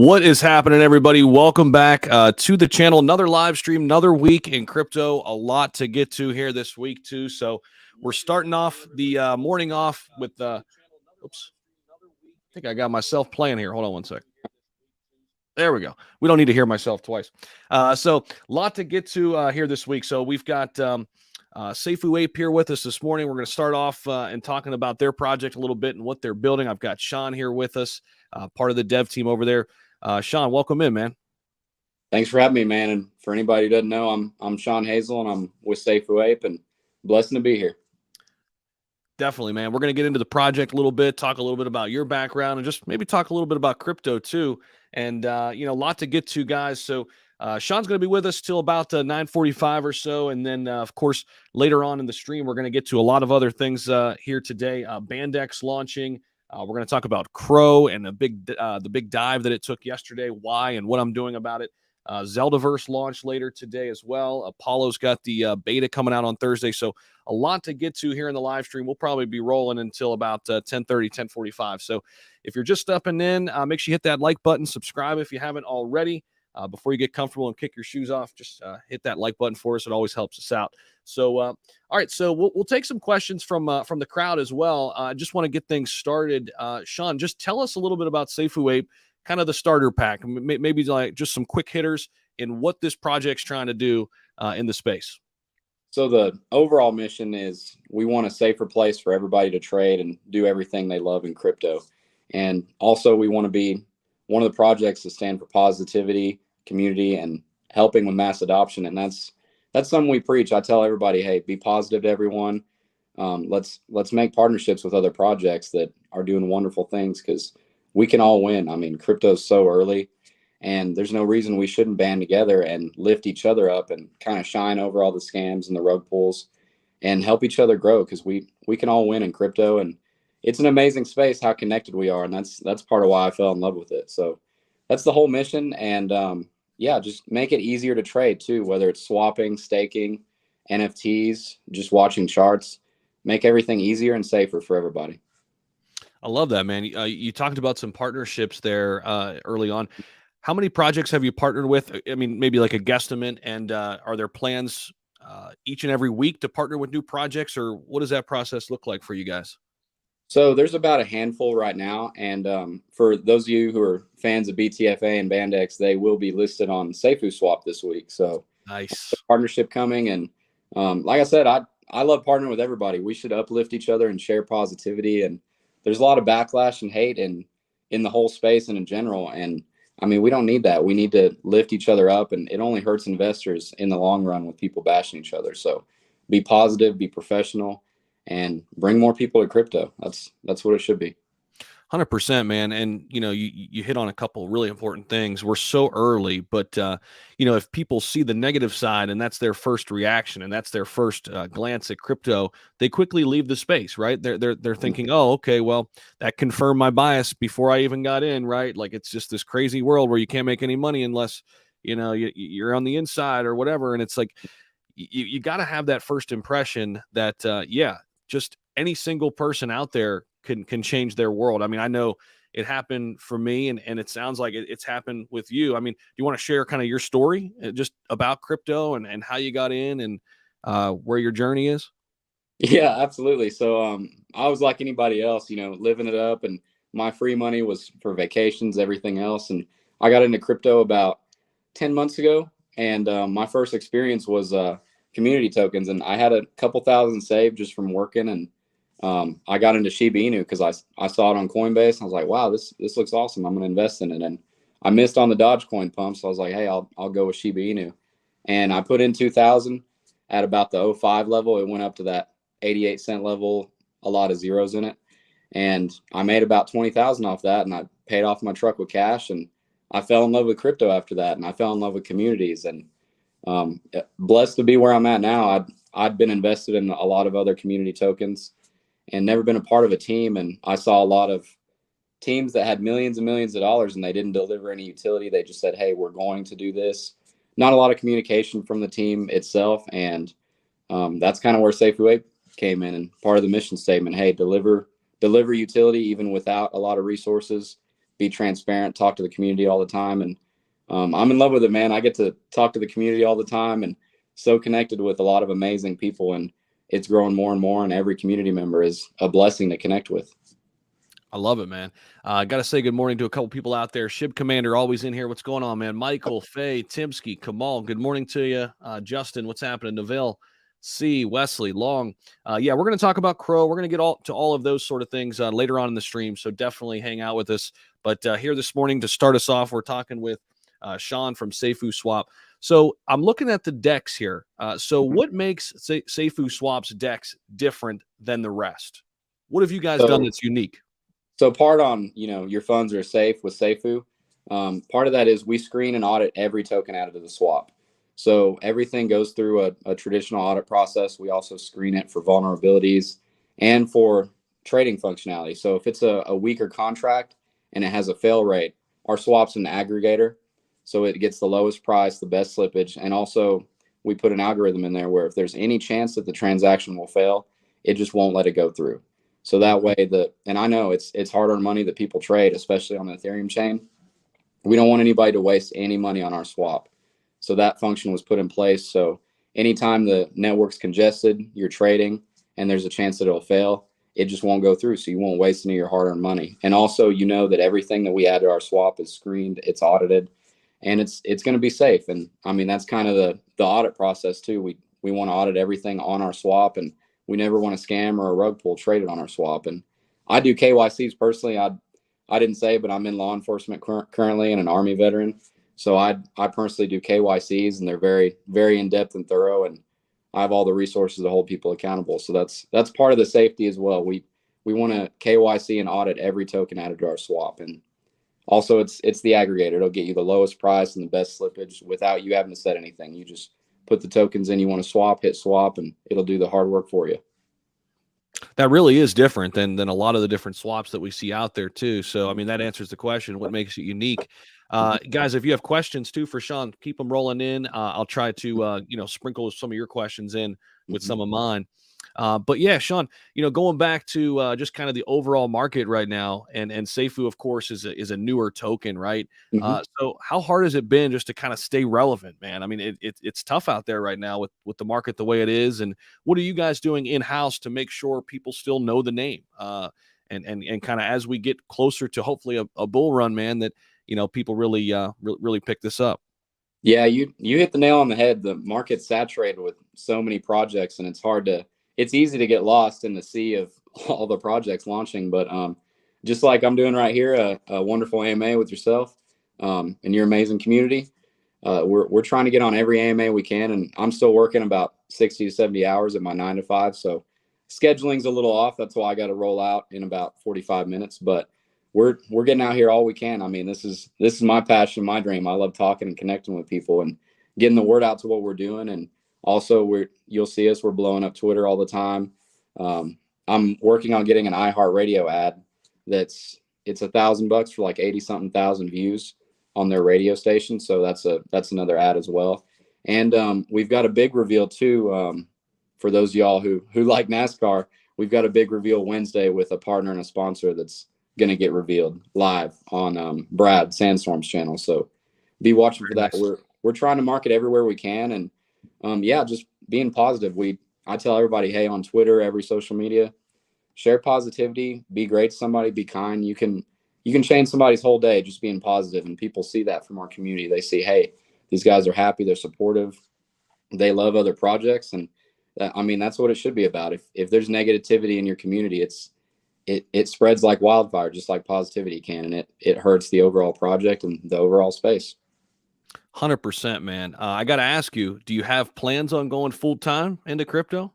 What is happening, everybody? Welcome back to the channel. Another live stream, another week in crypto. A lot to get to here this week, too. So we're starting off the morning off with oops. I think I got myself playing here. Hold on one sec. There we go. We don't need to hear myself twice. So a lot to get to here this week. So we've got Safuape here with us this morning. We're going to start off and talking about their project a little bit and what they're building. I've got Sean here with us, part of the dev team over there. Sean, welcome in, man. Thanks for having me, man. And for anybody who doesn't know, I'm Sean Hazel, and I'm with Safuape, and blessed to be here. Definitely, man. We're going to get into the project a little bit, talk a little bit about your background, and just maybe talk a little bit about crypto too. And a lot to get to, guys. So Sean's going to be with us till about 9:45 or so, and then of course later on in the stream we're going to get to a lot of other things here today. Bandex launching. We're going to talk about Crow and the big dive that it took yesterday, why and what I'm doing about it. Zeldaverse launched later today as well. Apollo's got the beta coming out on Thursday. So a lot to get to here in the live stream. We'll probably be rolling until about 10:30, 10:45. So if you're just stepping in, make sure you hit that like button, subscribe if you haven't already. Before you get comfortable and kick your shoes off, just hit that like button for us. It always helps us out. So, all right. So we'll take some questions from the crowd as well. I just want to get things started. Sean, just tell us a little bit about Safuape, kind of the starter pack, maybe like just some quick hitters in what this project's trying to do in the space. So the overall mission is we want a safer place for everybody to trade and do everything they love in crypto. And also we want to be one of the projects to stand for positivity, community, and helping with mass adoption. And that's something we preach. I tell everybody, hey, be positive to everyone. Let's make partnerships with other projects that are doing wonderful things, because we can all win. I mean, crypto's so early, and there's no reason we shouldn't band together and lift each other up and kind of shine over all the scams and the rug pulls and help each other grow, because we can all win in crypto. And it's an amazing space how connected we are, and that's part of why I fell in love with it. So that's the whole mission. And yeah, just make it easier to trade too, whether it's swapping, staking, NFTs, just watching charts. Make everything easier and safer for everybody. I love that, man. You talked about some partnerships there early on. How many projects have you partnered with? I mean, maybe like a guesstimate. And are there plans each and every week to partner with new projects, or what does that process look like for you guys? So there's about a handful right now. And for those of you who are fans of BTFA and Bandex, they will be listed on SafuSwap this week. So nice partnership coming. And like I said, I love partnering with everybody. We should uplift each other and share positivity. And there's a lot of backlash and hate in the whole space and in general. And I mean, we don't need that. We need to lift each other up, and it only hurts investors in the long run with people bashing each other. So be positive, be professional, and bring more people to crypto. That's what it should be. 100%, man. And, you hit on a couple really important things. We're so early, but, if people see the negative side and that's their first reaction and that's their first glance at crypto, they quickly leave the space, right? They're thinking, oh, okay, well, that confirmed my bias before I even got in, right? Like, it's just this crazy world where you can't make any money unless, you're on the inside or whatever. And it's like, you got to have that first impression that, yeah, just any single person out there can change their world. I mean, I know it happened for me, and it sounds like it's happened with you. I mean, do you want to share kind of your story just about crypto and how you got in and where your journey is? Yeah, absolutely. So I was like anybody else, living it up, and my free money was for vacations, everything else. And I got into crypto about 10 months ago, and my first experience was community tokens, and I had a couple thousand saved just from working. And I got into Shib because I saw it on Coinbase, and I was like, wow, this looks awesome. I'm going to invest in it. And I missed on the Dogecoin pump, so I was like, hey, I'll go with Shib. And I put in 2,000 at about the 05 level. It went up to that 88-cent level, a lot of zeros in it. And I made about 20,000 off that, and I paid off my truck with cash. And I fell in love with crypto after that, and I fell in love with communities. And blessed to be where I'm at now. I'd been invested in a lot of other community tokens and never been a part of a team. And I saw a lot of teams that had millions and millions of dollars, and they didn't deliver any utility. They just said, hey, we're going to do this. Not a lot of communication from the team itself. And that's kind of where Safuape came in, and part of the mission statement, hey, deliver utility even without a lot of resources. be transparent, talk to the community all the time. And I'm in love with it, man. I get to talk to the community all the time and so connected with a lot of amazing people, and it's growing more and more, and every community member is a blessing to connect with. I love it, man. I got to say good morning to a couple people out there. Shib Commander, always in here. What's going on, man? Michael, Faye, Timsky, Kamal, good morning to you. Justin, what's happening? Neville, C, Wesley, Long. Yeah, we're going to talk about Crow. We're going to get all of those sort of things later on in the stream, so definitely hang out with us. But here this morning to start us off, we're talking with Sean from SafuSwap. So I'm looking at the decks here. So what makes SafuSwap's decks different than the rest? What have you guys done that's unique? So part on, your funds are safe with Safu. Part of that is we screen and audit every token added to the swap. So everything goes through a traditional audit process. We also screen it for vulnerabilities and for trading functionality. So if it's a weaker contract and it has a fail rate, our swap's an aggregator. So it gets the lowest price, the best slippage. And also we put an algorithm in there where if there's any chance that the transaction will fail, it just won't let it go through. So that way and I know it's hard-earned money that people trade, especially on the Ethereum chain. We don't want anybody to waste any money on our swap. So that function was put in place. So anytime the network's congested, you're trading and there's a chance that it'll fail, it just won't go through. So you won't waste any of your hard-earned money. And also, that everything that we add to our swap is screened, it's audited, and it's going to be safe. And I mean, that's kind of the audit process too. We want to audit everything on our swap, and we never want a scam or a rug pull traded on our swap. And I do KYCs personally. I didn't say, but I'm in law enforcement currently and an Army veteran. So I personally do KYCs, and they're very, very in-depth and thorough. And I have all the resources to hold people accountable. So that's part of the safety as well. We want to KYC and audit every token added to our swap. And also it's the aggregator. It'll get you the lowest price and the best slippage without you having to set anything. You just put the tokens in you want to swap, hit swap, and it'll do the hard work for you. That really is different than a lot of the different swaps that we see out there too. So, I mean, that answers the question, what makes it unique? Guys, if you have questions too for Sean, keep them rolling in. I'll try to, sprinkle some of your questions in with some of mine. But yeah, Sean, going back to just kind of the overall market right now, and Safu, of course, is a newer token, right? So how hard has it been just to kind of stay relevant, man? I mean, it's tough out there right now with the market the way it is. And what are you guys doing in-house to make sure people still know the name? And kind of as we get closer to hopefully a bull run, man, that people really pick this up. Yeah, you hit the nail on the head. The market's saturated with so many projects, and it's easy to get lost in the sea of all the projects launching. But just like I'm doing right here, a wonderful AMA with yourself and your amazing community, we're trying to get on every AMA we can. And I'm still working about 60 to 70 hours at my 9 to 5. So scheduling's a little off. That's why I got to roll out in about 45 minutes. But we're getting out here all we can. I mean, this is my passion, my dream. I love talking and connecting with people and getting the word out to what we're doing. And also, you'll see us. We're blowing up Twitter all the time. I'm working on getting an iHeartRadio ad. It's $1,000 for like 80-something thousand views on their radio station. So that's another ad as well. And we've got a big reveal too. For those of y'all who like NASCAR, we've got a big reveal Wednesday with a partner and a sponsor that's going to get revealed live on Brad Sandstorm's channel. So be watching for that. Nice. We're trying to market everywhere we can, and just being positive. I tell everybody, hey, on Twitter, every social media, share positivity, be great to somebody, be kind. You can change somebody's whole day just being positive, and people see that from our community. They see, hey, these guys are happy, they're supportive, they love other projects, and that's what it should be about. If there's negativity in your community, it spreads like wildfire, just like positivity can, and it hurts the overall project and the overall space. 100%, man. I got to ask you, do you have plans on going full time into crypto?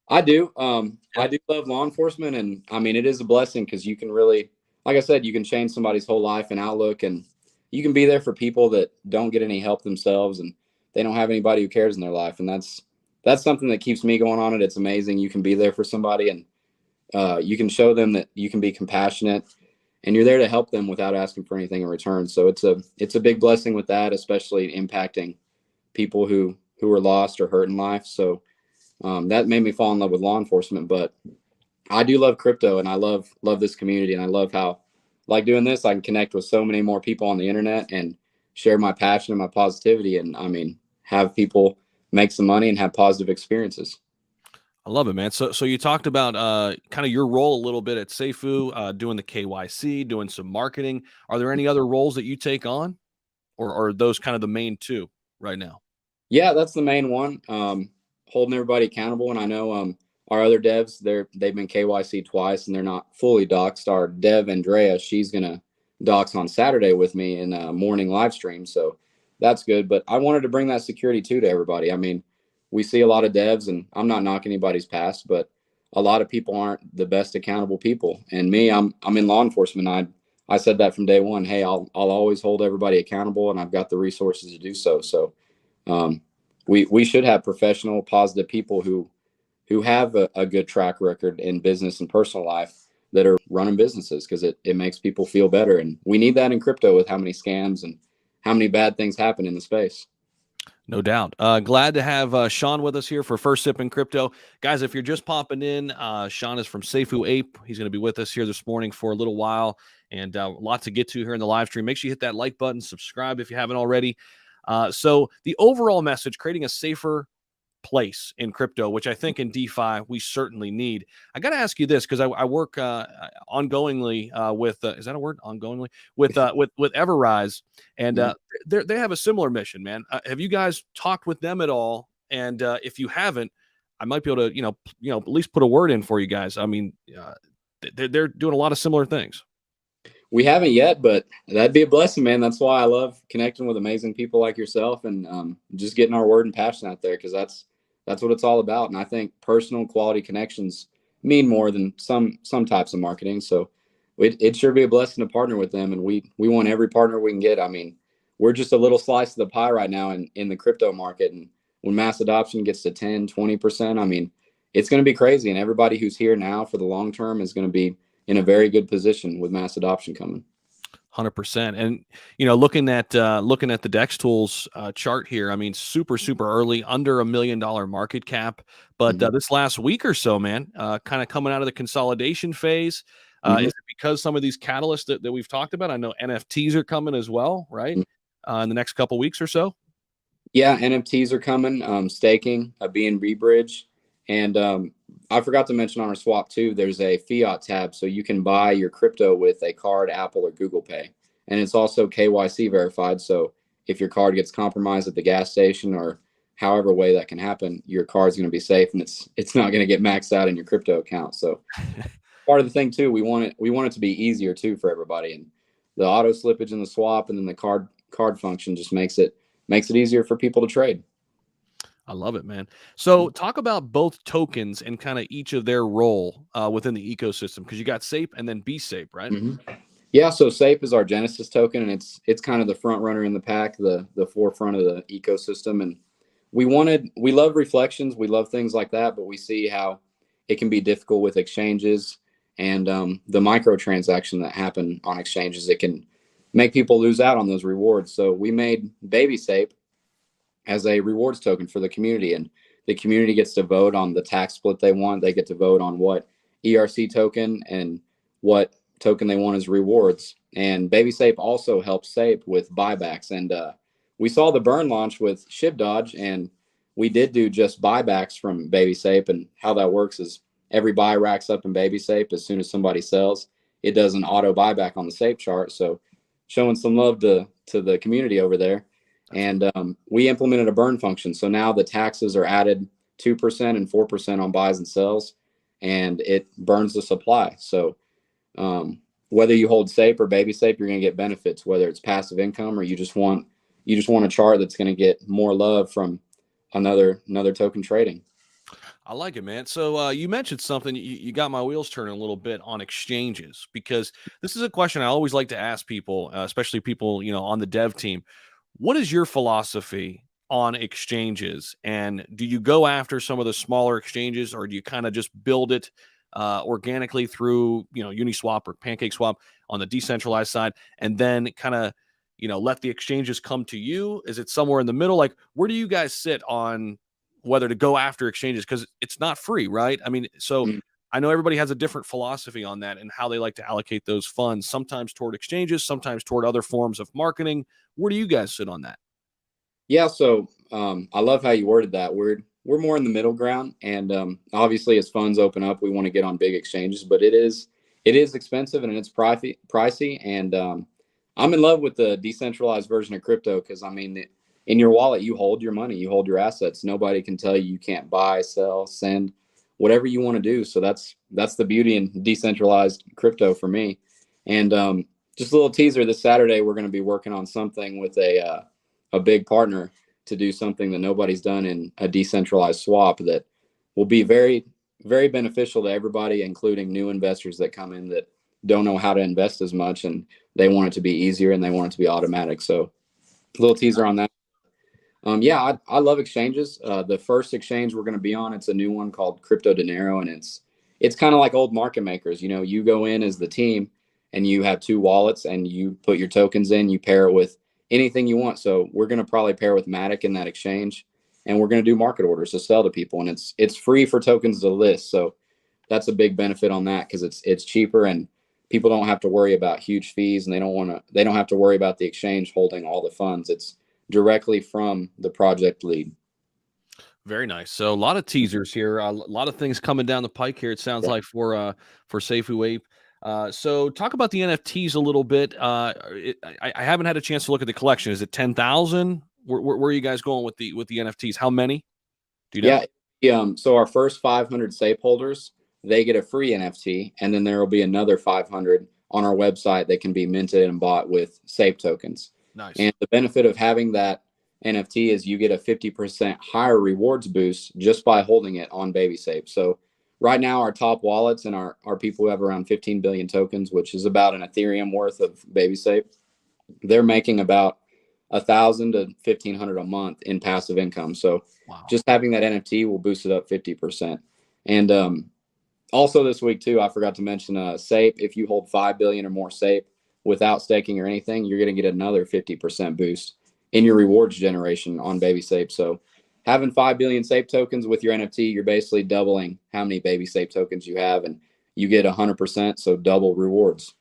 I do. I do love law enforcement, and I mean, it is a blessing because you can really, like I said, you can change somebody's whole life and outlook, and you can be there for people that don't get any help themselves, and they don't have anybody who cares in their life. And that's something that keeps me going on it. It's amazing. You can be there for somebody, and you can show them that you can be compassionate, and you're there to help them without asking for anything in return. So it's a big blessing with that, especially impacting people who are lost or hurt in life. So that made me fall in love with law enforcement. But I do love crypto, and I love this community, and I love how like doing this, I can connect with so many more people on the internet and share my passion and my positivity. And I mean, have people make some money and have positive experiences. I love it, man. So you talked about kind of your role a little bit at Safu, doing the KYC, doing some marketing. Are there any other roles that you take on, or are those kind of the main two right now? Yeah, that's the main one. Holding everybody accountable. And I know our other devs, they've been KYC twice and they're not fully doxed. Our dev Andrea, she's gonna dox on Saturday with me in a morning live stream. So that's good. But I wanted to bring that security too to everybody. I mean, we see a lot of devs, and I'm not knocking anybody's past, but a lot of people aren't the best accountable people. And me, I'm in law enforcement. I said that from day one. Hey, I'll always hold everybody accountable, and I've got the resources to do so. So um, we should have professional, positive people who have a good track record in business and personal life that are running businesses, because it makes people feel better. And we need that in crypto with how many scams and how many bad things happen in the space. No doubt. Glad to have Sean with us here for First Sip in Crypto. Guys, if you're just popping in, Sean is from Safuape. He's going to be with us here this morning for a little while, and a lot to get to here in the live stream. Make sure you hit that like button, subscribe if you haven't already. So the overall message, creating a safer place in crypto, which I think in DeFi we certainly need. I got to ask you this, because I work ongoingly with is that a word? Ongoingly with Everrise, and they have a similar mission, man. Have you guys talked with them at all? And if you haven't, I might be able to at least put a word in for you guys. I mean, they're doing a lot of similar things. We haven't yet, but that'd be a blessing, man. That's why I love connecting with amazing people like yourself, and just getting our word and passion out there, because that's what it's all about. And I think personal quality connections mean more than some types of marketing. So it sure be a blessing to partner with them, and we want every partner we can get. I mean, we're just a little slice of the pie right now in the crypto market, and when mass adoption gets to 10-20%, I mean, it's going to be crazy, and everybody who's here now for the long term is going to be in a very good position with mass adoption coming. 100%. And looking at the Dex Tools chart here, I mean, super early, under $1 million market cap. But this last week or so, man, kind of coming out of the consolidation phase. Is it because some of these catalysts that we've talked about? I know NFTs are coming as well, right? In the next couple weeks or so. Yeah, NFTs are coming. Staking, a BNB bridge, and I forgot to mention on our swap too, there's a fiat tab, so you can buy your crypto with a card, Apple or Google Pay. And it's also KYC verified. So if your card gets compromised at the gas station or however way that can happen, your card's going to be safe, and it's not going to get maxed out in your crypto account. So part of the thing too, we want it to be easier too for everybody. And the auto slippage in the swap, and then the card function just makes it easier for people to trade. I love it, man. So talk about both tokens and kind of each of their role within the ecosystem, because you got SAPE and then BSAPE, right? Yeah, so SAPE is our Genesis token, and it's kind of the front runner in the pack, the forefront of the ecosystem. And we love reflections, we love things like that, but we see how it can be difficult with exchanges and the microtransaction that happen on exchanges. It can make people lose out on those rewards. So we made Baby SAPE as a rewards token for the community, and the community gets to vote on the tax split they want. They get to vote on what ERC token and what token they want as rewards. And Baby SAPE also helps SAPE with buybacks. And we saw the burn launch with Shib Dodge, and we did do just buybacks from Baby SAPE. And how that works is every buy racks up in Baby SAPE. As soon as somebody sells, it does an auto buyback on the SAPE chart. So showing some love to the community over there. And we implemented a burn function. So now the taxes are added 2% and 4% on buys and sells, and it burns the supply. So whether you hold SAPE or Baby SAPE, you're going to get benefits, whether it's passive income or you just want a chart that's going to get more love from another token trading. I like it, man. So you mentioned something, you got my wheels turning a little bit on exchanges, because this is a question I always like to ask people, especially people, on the dev team. What is your philosophy on exchanges? And do you go after some of the smaller exchanges, or do you kind of just build it organically through, Uniswap or PancakeSwap on the decentralized side, and then kind of, let the exchanges come to you? Is it somewhere in the middle? Like, where do you guys sit on whether to go after exchanges? Because it's not free, right? I mean, so I know everybody has a different philosophy on that and how they like to allocate those funds, sometimes toward exchanges, sometimes toward other forms of marketing. Where do you guys sit on that? Yeah, so I love how you worded that. We're more in the middle ground, and obviously, as funds open up, we want to get on big exchanges, but it is expensive and it's pricey. And I'm in love with the decentralized version of crypto because I mean, in your wallet, you hold your money, you hold your assets. Nobody can tell you can't buy, sell, send, whatever you want to do. So that's the beauty in decentralized crypto for me. And just a little teaser: this Saturday, we're going to be working on something with a big partner to do something that nobody's done in a decentralized swap that will be very, very beneficial to everybody, including new investors that come in that don't know how to invest as much and they want it to be easier and they want it to be automatic. So a little teaser on that. Yeah, I love exchanges. The first exchange we're going to be on, it's a new one called Crypto Dinero, and it's kind of like old market makers. You know, you go in as the team and you have two wallets and you put your tokens in, you pair it with anything you want. So we're going to probably pair with Matic in that exchange, and we're going to do market orders to sell to people, and it's free for tokens to list. So that's a big benefit on that because it's cheaper and people don't have to worry about huge fees, and they don't have to worry about the exchange holding all the funds. It's directly from the project lead. Very nice. So a lot of teasers here, a lot of things coming down the pike here. It sounds Yeah. like for Safuape. So talk about the NFTs a little bit. I haven't had a chance to look at the collection. Is it 10,000? Where are you guys going with the NFTs? How many? Do you know? Yeah. So our first 500 safe holders, they get a free NFT, and then there will be another 500 on our website that can be minted and bought with safe tokens. Nice. And the benefit of having that NFT is you get a 50% higher rewards boost just by holding it on BabySafe. So right now, our top wallets and our people who have around 15 billion tokens, which is about an Ethereum worth of BabySafe, they're making about 1,000 to 1,500 a month in passive income. So Wow. just having that NFT will boost it up 50%. And also this week too, I forgot to mention SAPE. If you hold 5 billion or more SAPE without staking or anything, you're going to get another 50% boost in your rewards generation on BabySafe. So having 5 billion SAPE tokens with your NFT, you're basically doubling how many BabySafe tokens you have, and you get 100%, so double rewards.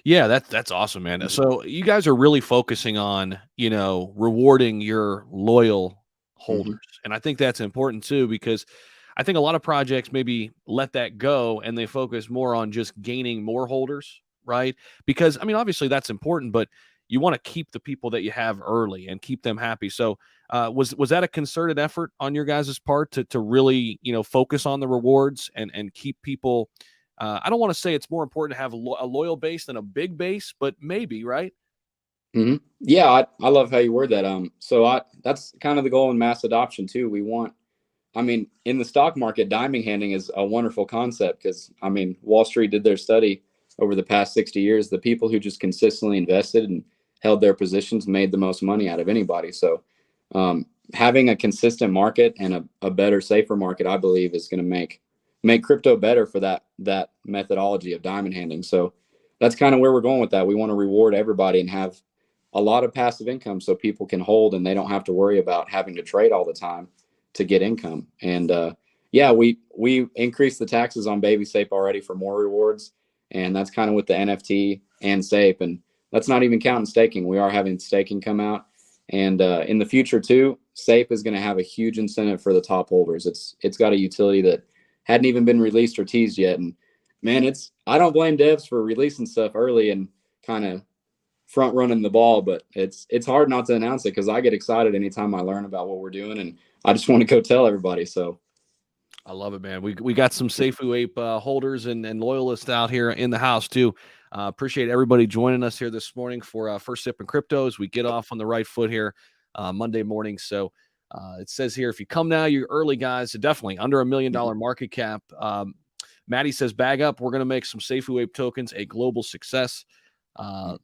Yeah, that's awesome, man. So you guys are really focusing on, rewarding your loyal holders. Mm-hmm. And I think that's important too, because I think a lot of projects maybe let that go and they focus more on just gaining more holders, right? Because I mean, obviously that's important, but you want to keep the people that you have early and keep them happy. So was that a concerted effort on your guys' part to really, focus on the rewards and keep people I don't want to say it's more important to have a loyal base than a big base, but maybe, right? Mm-hmm. Yeah, I love how you word that. So that's kind of the goal in mass adoption too. I mean, in the stock market, diamond handing is a wonderful concept because I mean, Wall Street did their study over the past 60 years. The people who just consistently invested and held their positions made the most money out of anybody. So having a consistent market and a better, safer market, I believe, is going to make crypto better for that methodology of diamond handing. So that's kind of where we're going with that. We want to reward everybody and have a lot of passive income so people can hold and they don't have to worry about having to trade all the time to get income. And yeah, we increased the taxes on BabySafe already for more rewards, and that's kind of with the NFT and Safe, and that's not even counting staking. We are having staking come out, and in the future too, Safe is going to have a huge incentive for the top holders. It's got a utility that hadn't even been released or teased yet, and man, I don't blame devs for releasing stuff early and kind of front running the ball, but it's hard not to announce it because I get excited anytime I learn about what we're doing, and I just want to go tell everybody. So I love it, man. We got some Safuape holders and loyalists out here in the house too. Appreciate everybody joining us here this morning for First Sip and Cryptos. We get off on the right foot here Monday morning. So it says here, if you come now, you're early, guys. So definitely under $1 million market cap. Maddie says, bag up. We're going to make some Safuape tokens a global success.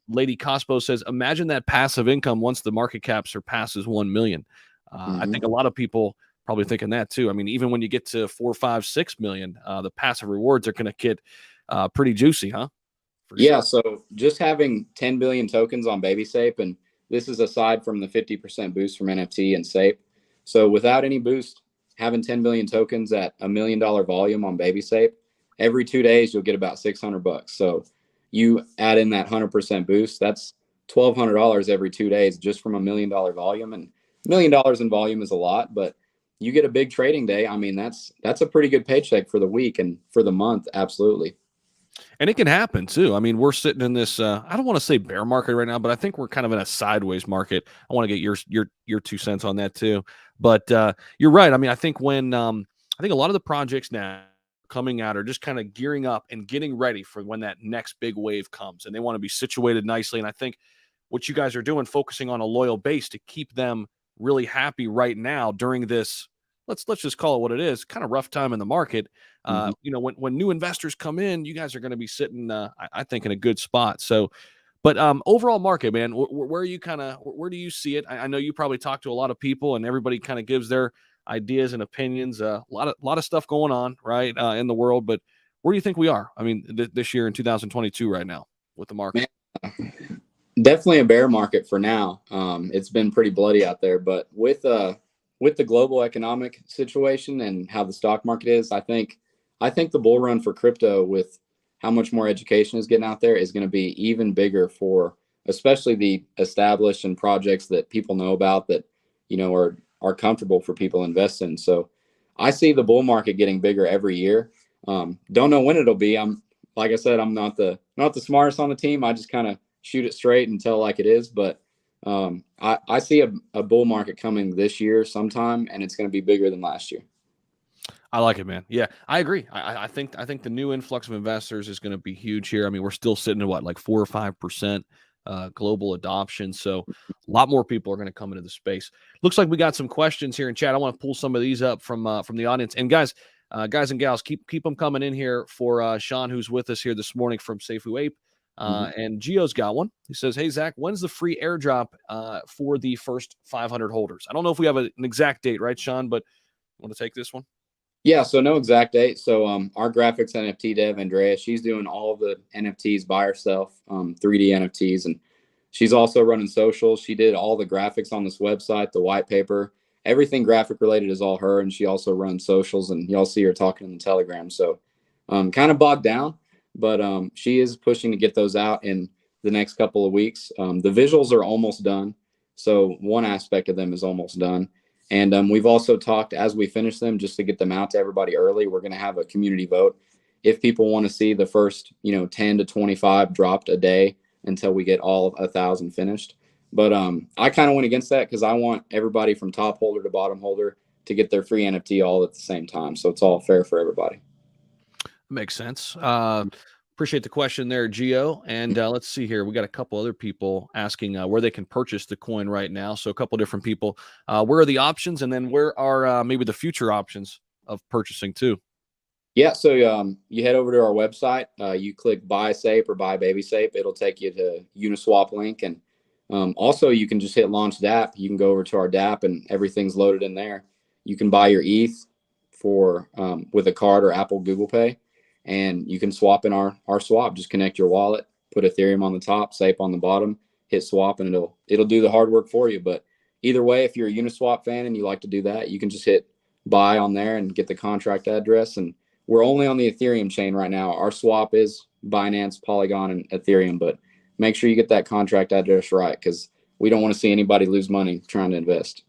Lady Cospo says, imagine that passive income once the market cap surpasses 1 million. I think a lot of people probably thinking that too. I mean, even when you get to 4, 5, 6 million, the passive rewards are going to get pretty juicy, huh? Yeah. So just having 10 billion tokens on BabySafe, and this is aside from the 50% boost from NFT and Safe. So without any boost, having 10 million tokens at $1 million volume on BabySafe, every 2 days you'll get about $600. So you add in that 100% boost, that's $1,200 every 2 days just from $1 million volume. And $1 million in volume is a lot, but you get a big trading day. I mean, that's a pretty good paycheck for the week and for the month. Absolutely. And it can happen too. I mean, we're sitting in this I don't want to say bear market right now, but I think we're kind of in a sideways market. I want to get your 2 cents on that too. But you're right. I mean, I think when I think a lot of the projects now coming out are just kind of gearing up and getting ready for when that next big wave comes, and they want to be situated nicely. And I think what you guys are doing, focusing on a loyal base to keep them really happy right now during this, let's just call it what it is, kind of rough time in the market. Mhm. You know, when new investors come in, you guys are going to be sitting, I think, in a good spot. So, but overall market, man, where are you where do you see it? I know you probably talk to a lot of people, and everybody kind of gives their ideas and opinions. A lot of stuff going on, right, in the world. But where do you think we are? I mean, this year in 2022, right now, with the market. Man, definitely a bear market for now. It's been pretty bloody out there, but with the global economic situation and how the stock market is, I think the bull run for crypto, with how much more education is getting out there, is going to be even bigger for especially the established and projects that people know about, that are comfortable for people to invest in. So I see the bull market getting bigger every year. Don't know when it'll be. Like I said, I'm not the smartest on the team. I just kind of shoot it straight and tell like it is. But I see a bull market coming this year sometime, and it's going to be bigger than last year. I like it, man. Yeah, I agree. I think the new influx of investors is going to be huge here. I mean, we're still sitting at what, like 4 or 5% global adoption. So a lot more people are going to come into the space. Looks like we got some questions here in chat. I want to pull some of these up from the audience. And guys and gals, keep them coming in here for Sean, who's with us here this morning from Safuape. And Gio's got one. He says, "Hey Zach, when's the free airdrop for the first 500 holders?" I don't know if we have an exact date, right, Sean? But you want to take this one? Yeah, so no exact date. So our graphics NFT dev, Andrea, she's doing all of the NFTs by herself, 3D NFTs, and she's also running socials. She did all the graphics on this website, the white paper, everything graphic related is all her, and she also runs socials, and y'all see her talking in the Telegram. So kind of bogged down, but she is pushing to get those out in the next couple of weeks. The visuals are almost done, so one aspect of them is almost done. And we've also talked, as we finish them, just to get them out to everybody early, we're going to have a community vote. If people want to see the first, 10 to 25 dropped a day until we get all of 1,000 finished. But I kind of went against that because I want everybody from top holder to bottom holder to get their free NFT all at the same time. So it's all fair for everybody. Makes sense. Appreciate the question there, Gio. And let's see here. We got a couple other people asking where they can purchase the coin right now. So a couple different people. Where are the options? And then where are maybe the future options of purchasing too? Yeah, so you head over to our website. You click Buy Safe or Buy Baby Safe. It'll take you to Uniswap link. And also, you can just hit Launch DApp. You can go over to our DApp, and everything's loaded in there. You can buy your ETH with a card or Apple Google Pay, and you can swap in our swap. Just connect your wallet, put Ethereum on the top, Safe on the bottom, hit swap, and it'll do the hard work for you. But either way, if you're a Uniswap fan and you like to do that, you can just hit buy on there and get the contract address. And we're only on the Ethereum chain right now. Our swap is Binance, Polygon, and Ethereum, but make sure you get that contract address right, because we don't want to see anybody lose money trying to invest.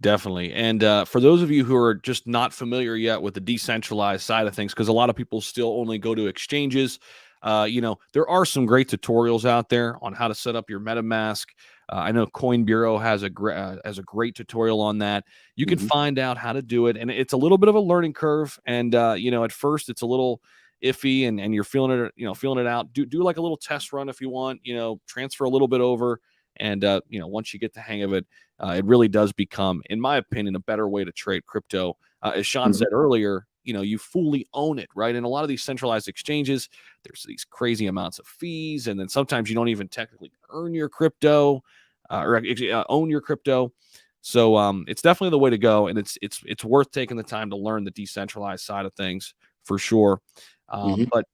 Definitely. And for those of you who are just not familiar yet with the decentralized side of things, because a lot of people still only go to exchanges, there are some great tutorials out there on how to set up your MetaMask. I know Coin Bureau has a great tutorial on that. You can find out how to do it, and it's a little bit of a learning curve. And at first it's a little iffy, and you're feeling it out. Do like a little test run if you want. Transfer a little bit over, and once you get the hang of it, it really does become, in my opinion, a better way to trade crypto. As Sean said earlier, you fully own it, right? And a lot of these centralized exchanges, there's these crazy amounts of fees, and then sometimes you don't even technically earn your crypto or own your crypto. So it's definitely the way to go, and it's worth taking the time to learn the decentralized side of things for sure. But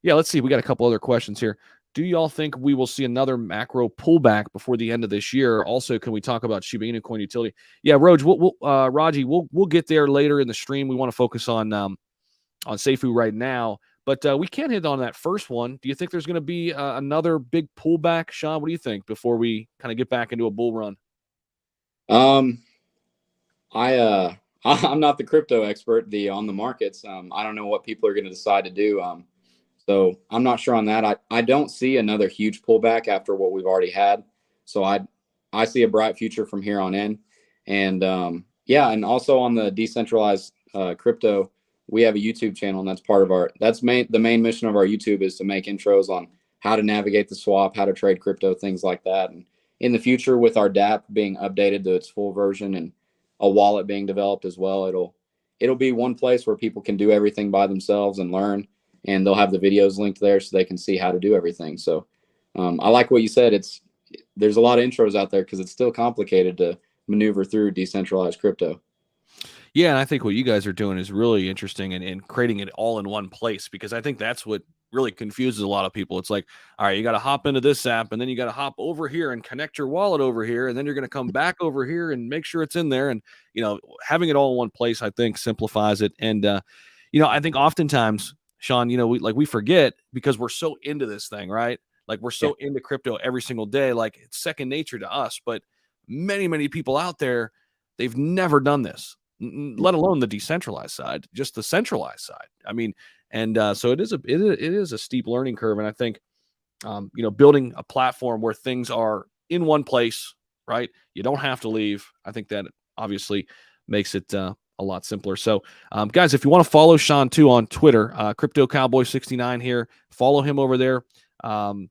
yeah, let's see. We got a couple other questions here. do y'all think we will see another macro pullback before the end of this year? Also, can we talk about Shiba Inu coin utility? Yeah, Roj, Raji, we'll get there later in the stream. We want to focus on Safu right now, but we can't hit on that first one. Do you think there's going to be another big pullback, Sean? What do you think before we kind of get back into a bull run? I'm not the crypto expert on the markets. I don't know what people are going to decide to do. So I'm not sure on that. I don't see another huge pullback after what we've already had. So I see a bright future from here on in. And yeah, and also on the decentralized crypto, we have a YouTube channel, and that's part of the main mission of our YouTube is to make intros on how to navigate the swap, how to trade crypto, things like that. And in the future, with our DApp being updated to its full version and a wallet being developed as well, it'll be one place where people can do everything by themselves and learn, and they'll have the videos linked there so they can see how to do everything. So I like what you said. There's a lot of intros out there because it's still complicated to maneuver through decentralized crypto. Yeah, and I think what you guys are doing is really interesting and creating it all in one place, because I think that's what really confuses a lot of people. It's like, all right, you got to hop into this app, and then you got to hop over here and connect your wallet over here, and then you're going to come back over here and make sure it's in there. And, having it all in one place, I think, simplifies it. And, I think oftentimes, Sean, we forget because we're so into this thing, right? Like we're so into crypto every single day, like it's second nature to us. But many, many people out there, they've never done this, let alone the decentralized side, just the centralized side. I mean, and so it is a steep learning curve. And I think, building a platform where things are in one place, right? You don't have to leave. I think that obviously makes it a lot simpler. So, guys, if you want to follow Sean too on Twitter, Crypto Cowboy 69 here, follow him over there, and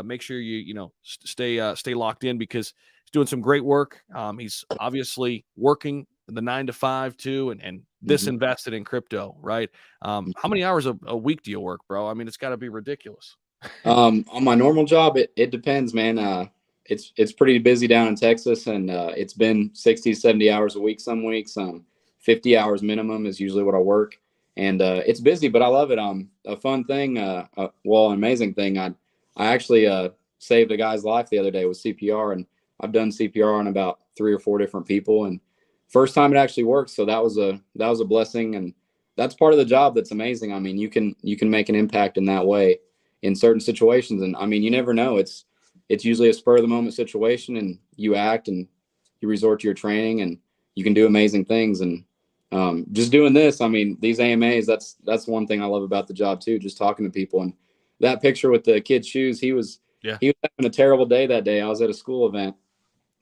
make sure you stay locked in because he's doing some great work. He's obviously working the 9 to 5 too, and this invested in crypto, right? How many hours a week do you work, bro? I mean, it's got to be ridiculous. On my normal job, it depends, man. It's pretty busy down in Texas, and it's been 60, 70 hours a week some weeks. 50 hours minimum is usually what I work, and it's busy, but I love it. A fun thing, an amazing thing. I actually saved a guy's life the other day with CPR, and I've done CPR on about 3 or 4 different people, and first time it actually worked. So that was a blessing, and that's part of the job that's amazing. I mean, you can make an impact in that way in certain situations, and I mean, you never know. It's usually a spur of the moment situation, and you act and you resort to your training, and you can do amazing things. And just doing this, I mean, these AMAs, that's one thing I love about the job too. Just talking to people, and that picture with the kid's shoes, he was having a terrible day that day. I was at a school event,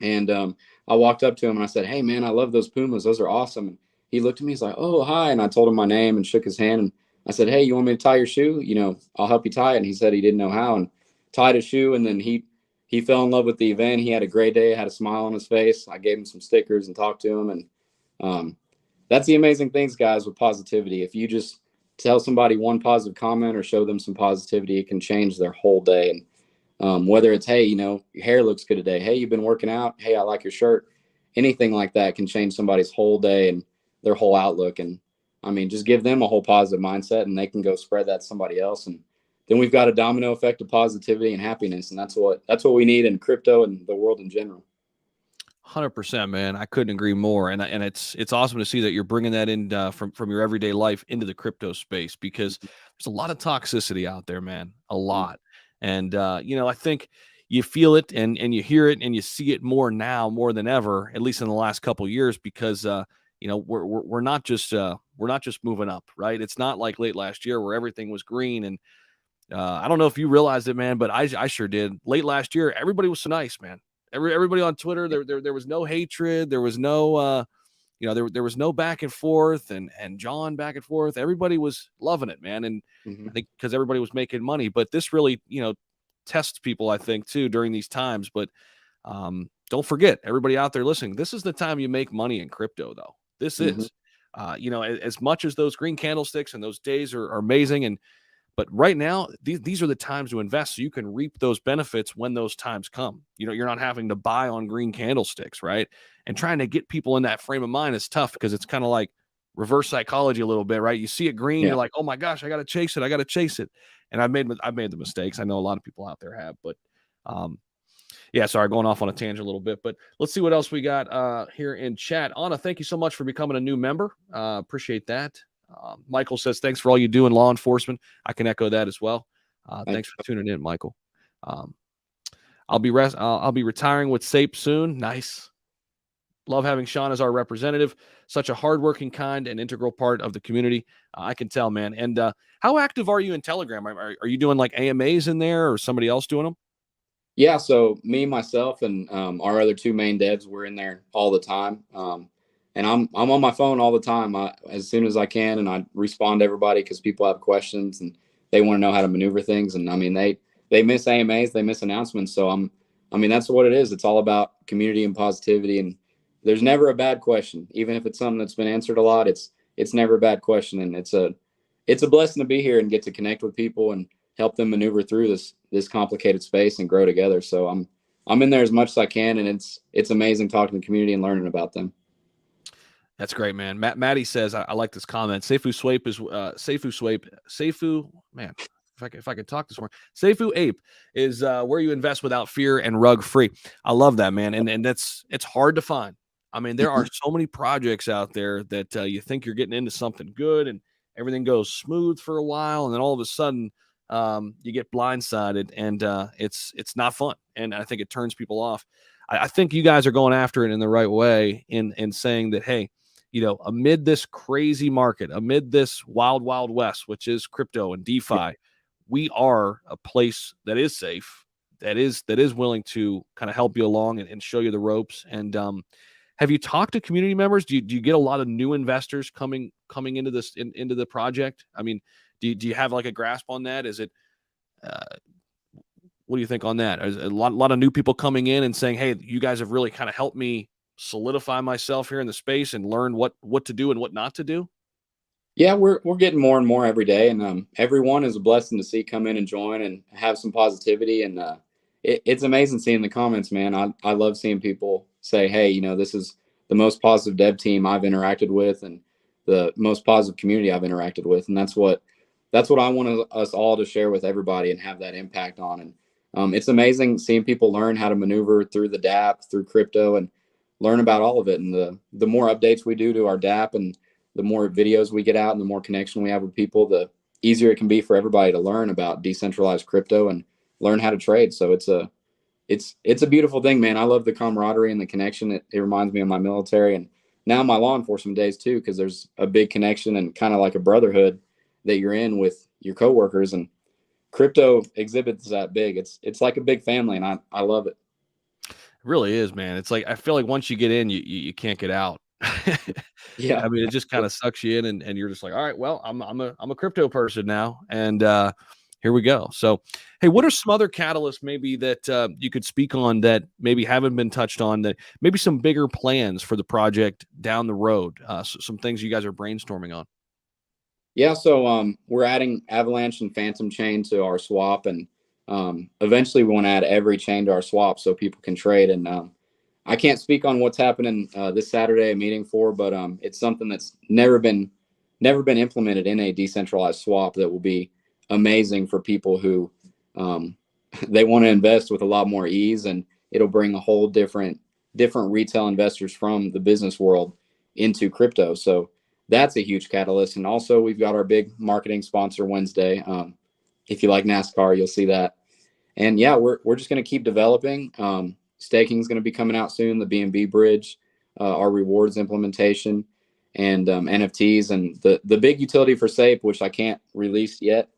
and I walked up to him and I said, "Hey man, I love those Pumas. Those are awesome." And he looked at me, he's like, "Oh, hi." And I told him my name and shook his hand. And I said, "Hey, you want me to tie your shoe? I'll help you tie it." And he said he didn't know how, and tied his shoe. And then he fell in love with the event. He had a great day, had a smile on his face. I gave him some stickers and talked to him. And that's the amazing things, guys, with positivity. If you just tell somebody one positive comment or show them some positivity, it can change their whole day. And whether it's, "Hey, your hair looks good today. Hey, you've been working out. Hey, I like your shirt." Anything like that can change somebody's whole day and their whole outlook. And I mean, just give them a whole positive mindset, and they can go spread that to somebody else. And then we've got a domino effect of positivity and happiness. And that's what we need in crypto and the world in general. 100%, man. I couldn't agree more. And it's awesome to see that you're bringing that in from your everyday life into the crypto space, because there's a lot of toxicity out there, man, a lot. And I think you feel it and you hear it and you see it more now, more than ever, at least in the last couple of years, because we're not just moving up, right? It's not like late last year where everything was green. And I don't know if you realized it, man, but I sure did. Late last year, everybody was so nice, man. Everybody on Twitter, there was no hatred, there was no there was no back and forth and John back and forth. Everybody was loving it, man. And I think because everybody was making money, but this really tests people, I think, too, during these times. But don't forget, everybody out there listening, this is the time you make money in crypto, though. This is as much as those green candlesticks and those days are amazing, but right now, these are the times to invest so you can reap those benefits when those times come. You're not having to buy on green candlesticks, right? And trying to get people in that frame of mind is tough because it's kind of like reverse psychology a little bit, right? You see it green, you're like, "Oh my gosh, I got to chase it. I got to chase it." And I've made the mistakes. I know a lot of people out there have, but yeah, sorry, going off on a tangent a little bit, but let's see what else we got here in chat. Anna, thank you so much for becoming a new member. Appreciate that. Michael says, thanks for all you do in law enforcement. I can echo that as well. Thanks for tuning in, Michael. I'll be retiring with SAFE soon. Nice. Love having Sean as our representative. Such a hardworking, kind, and integral part of the community. I can tell, man. And how active are you in Telegram? Are you doing like AMAs in there, or somebody else doing them? Yeah, so me, myself, and our other two main devs, we're in there all the time. And I'm on my phone all the time, as soon as I can, and I respond to everybody because people have questions and they want to know how to maneuver things. And I mean, they miss AMAs, they miss announcements. So I mean, that's what it is. It's all about community and positivity. And there's never a bad question, even if it's something that's been answered a lot. It's never a bad question, and it's a blessing to be here and get to connect with people and help them maneuver through this complicated space and grow together. So I'm in there as much as I can, and it's amazing talking to the community and learning about them. That's great, man. Maddie says, I like this comment. SafuSwap is Safu, man. If I could talk this morning, Safuape is where you invest without fear and rug free. I love that, man. And it's hard to find. I mean, there are so many projects out there that you think you're getting into something good and everything goes smooth for a while, and then all of a sudden you get blindsided, and it's not fun. And I think it turns people off. I think you guys are going after it in the right way in saying that, hey, amid this crazy market, amid this wild, wild west, which is crypto and DeFi, we are a place that is safe, that is willing to kind of help you along and show you the ropes. And have you talked to community members? Do you get a lot of new investors coming into this into the project? I mean, do you have like a grasp on that? Is it what do you think on that? Is a lot of new people coming in and saying, hey, you guys have really kind of helped me solidify myself here in the space and learn what to do and what not to do? Yeah, we're getting more and more every day, and everyone is a blessing to see come in and join and have some positivity. And it's amazing seeing the comments, man. I love seeing people say, hey, this is the most positive dev team I've interacted with, and the most positive community I've interacted with, and that's what I want us all to share with everybody and have that impact on. And it's amazing seeing people learn how to maneuver through the DApp, through crypto, and learn about all of it. And the more updates we do to our DApp, and the more videos we get out, and the more connection we have with people, the easier it can be for everybody to learn about decentralized crypto and learn how to trade. So it's a beautiful thing, man. I love the camaraderie and the connection. It reminds me of my military and now my law enforcement days too, because there's a big connection and kind of like a brotherhood that you're in with your coworkers, and crypto exhibits that big. It's like a big family, and I love it. It really is, man. It's like I feel like once you get in, you can't get out. Yeah. I mean, it just kind of sucks you in, and you're just like, all right, well, I'm a crypto person now, and here we go. So, hey, what are some other catalysts maybe that you could speak on that maybe haven't been touched on, that maybe some bigger plans for the project down the road, some things you guys are brainstorming on? Yeah, so we're adding Avalanche and Phantom chain to our swap, and eventually we want to add every chain to our swap so people can trade. And I can't speak on what's happening this Saturday meeting for, but it's something that's never been implemented in a decentralized swap that will be amazing for people who they want to invest with a lot more ease, and it'll bring a whole different retail investors from the business world into crypto. So that's a huge catalyst. And also we've got our big marketing sponsor Wednesday. If you like NASCAR, you'll see that. And yeah, we're just going to keep developing. Staking is going to be coming out soon, the BNB bridge, our rewards implementation, and NFTs, and the big utility for SAFE, which I can't release yet.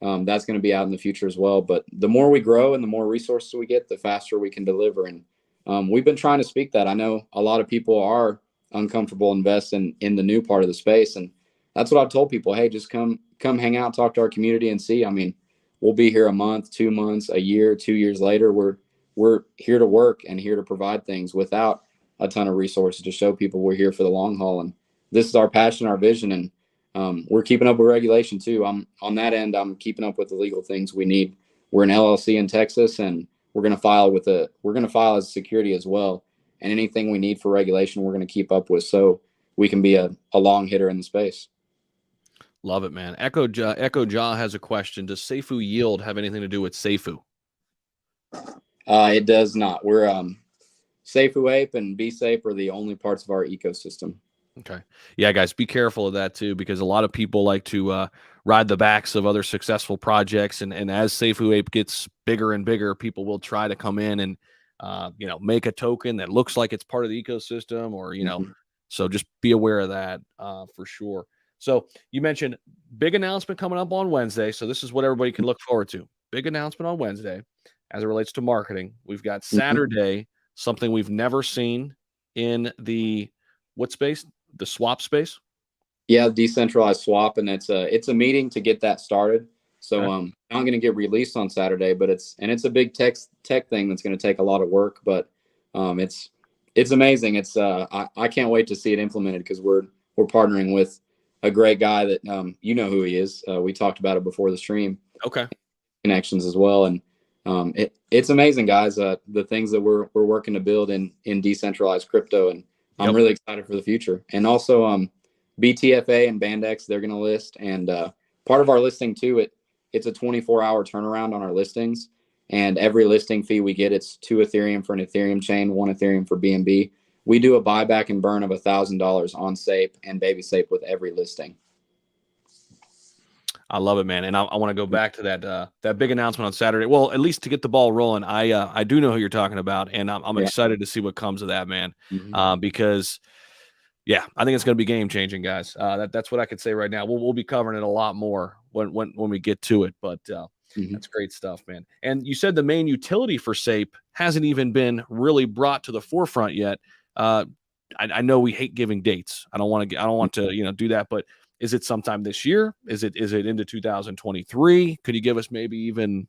That's going to be out in the future as well. But the more we grow and the more resources we get, the faster we can deliver. And we've been trying to speak that. I know a lot of people are uncomfortable investing in the new part of the space, and that's what I've told people. Hey, just come hang out, talk to our community, and see. I mean, we'll be here a month, 2 months, a year, 2 years later. We're here to work and here to provide things without a ton of resources, to show people we're here for the long haul. And this is our passion, our vision, and we're keeping up with regulation too. On that end, I'm keeping up with the legal things we need. We're an LLC in Texas, and we're going to file as security as well. And anything we need for regulation, we're going to keep up with, so we can be a long hitter in the space. Love it, man. Echo Jaw has a question. Does Safu yield have anything to do with Safu? It does not. We're Safuape and BSafe are the only parts of our ecosystem. Okay. Yeah, guys, be careful of that too, because a lot of people like to ride the backs of other successful projects. And as Safuape gets bigger and bigger, people will try to come in and, make a token that looks like it's part of the ecosystem or, Mhm. so just be aware of that for sure. So you mentioned big announcement coming up on Wednesday. So this is what everybody can look forward to. Big announcement on Wednesday as it relates to marketing. We've got Mhm. Saturday, something we've never seen in the what space? The swap space? Yeah, decentralized swap, and it's a meeting to get that started. So Okay. not going to get released on Saturday, but it's a big tech thing that's going to take a lot of work, but it's amazing. I can't wait to see it implemented because we're partnering with a great guy that you know who he is. We talked about it before the stream, Okay. connections as well, and it's amazing, guys. The things that we're working to build in decentralized crypto, and I'm Yep. really excited for the future. And also, BTFA and Bandex, they're going to list, and part of our listing too. It's a 24-hour turnaround on our listings, and every listing fee we get, it's 2 Ethereum for an Ethereum chain, 1 Ethereum for BNB. We do a buyback and burn of $1,000 on SAPE and Baby SAPE with every listing. I love it, man. And I want to go back to that big announcement on Saturday. Well, at least to get the ball rolling. I do know who you're talking about, and I'm Yeah. excited to see what comes of that, man. Mhm. Because yeah, I think it's going to be game changing, guys. That's what I could say right now. We'll be covering it a lot more when we get to it, but Mhm. that's great stuff, man. And you said the main utility for SAPE hasn't even been really brought to the forefront yet. Uh, I know we hate giving dates. I don't want to do that, but is it sometime this year? Is it into 2023? Could you give us maybe even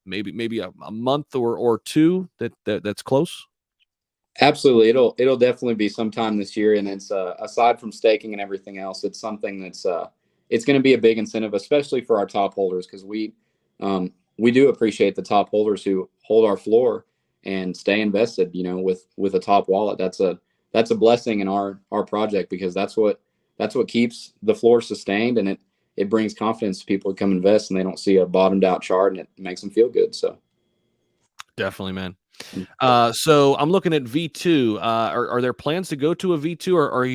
maybe a month or two that's close? Absolutely, it'll definitely be sometime this year, and it's aside from staking and everything else, it's something that's it's going to be a big incentive, especially for our top holders, because we do appreciate the top holders who hold our floor and stay invested. With a top wallet, that's a blessing in our project because that's what keeps the floor sustained, and it brings confidence to people to come invest, and they don't see a bottomed out chart, and it makes them feel good. So. Definitely, man. So I'm looking at V2. Are there plans to go to a V2, or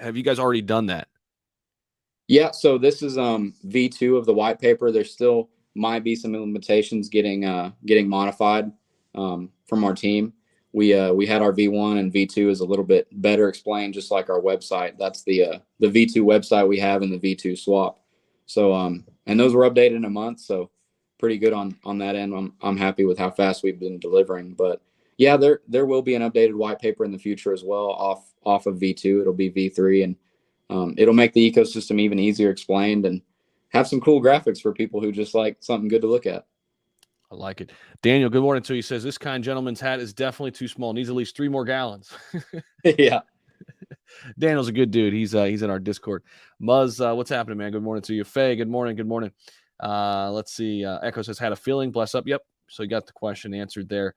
have you guys already done that? Yeah, so this is V2 of the white paper. There still might be some limitations getting modified from our team. We had our V1 and V2 is a little bit better explained, just like our website. That's the V2 website we have in the V2 swap. So and those were updated in a month, so pretty good on that end. I'm happy with how fast we've been delivering. But yeah, there will be an updated white paper in the future as well off of V2. It'll be V3, and it'll make the ecosystem even easier explained and have some cool graphics for people who just like something good to look at. I like it. Daniel, good morning to you. He says this kind gentleman's hat is definitely too small. Needs at least 3 more gallons. Yeah. Daniel's a good dude. He's in our Discord. Muzz, what's happening, man? Good morning to you. Faye, good morning. Good morning. Let's see. Echo says had a feeling. Bless up. Yep. So you got the question answered there.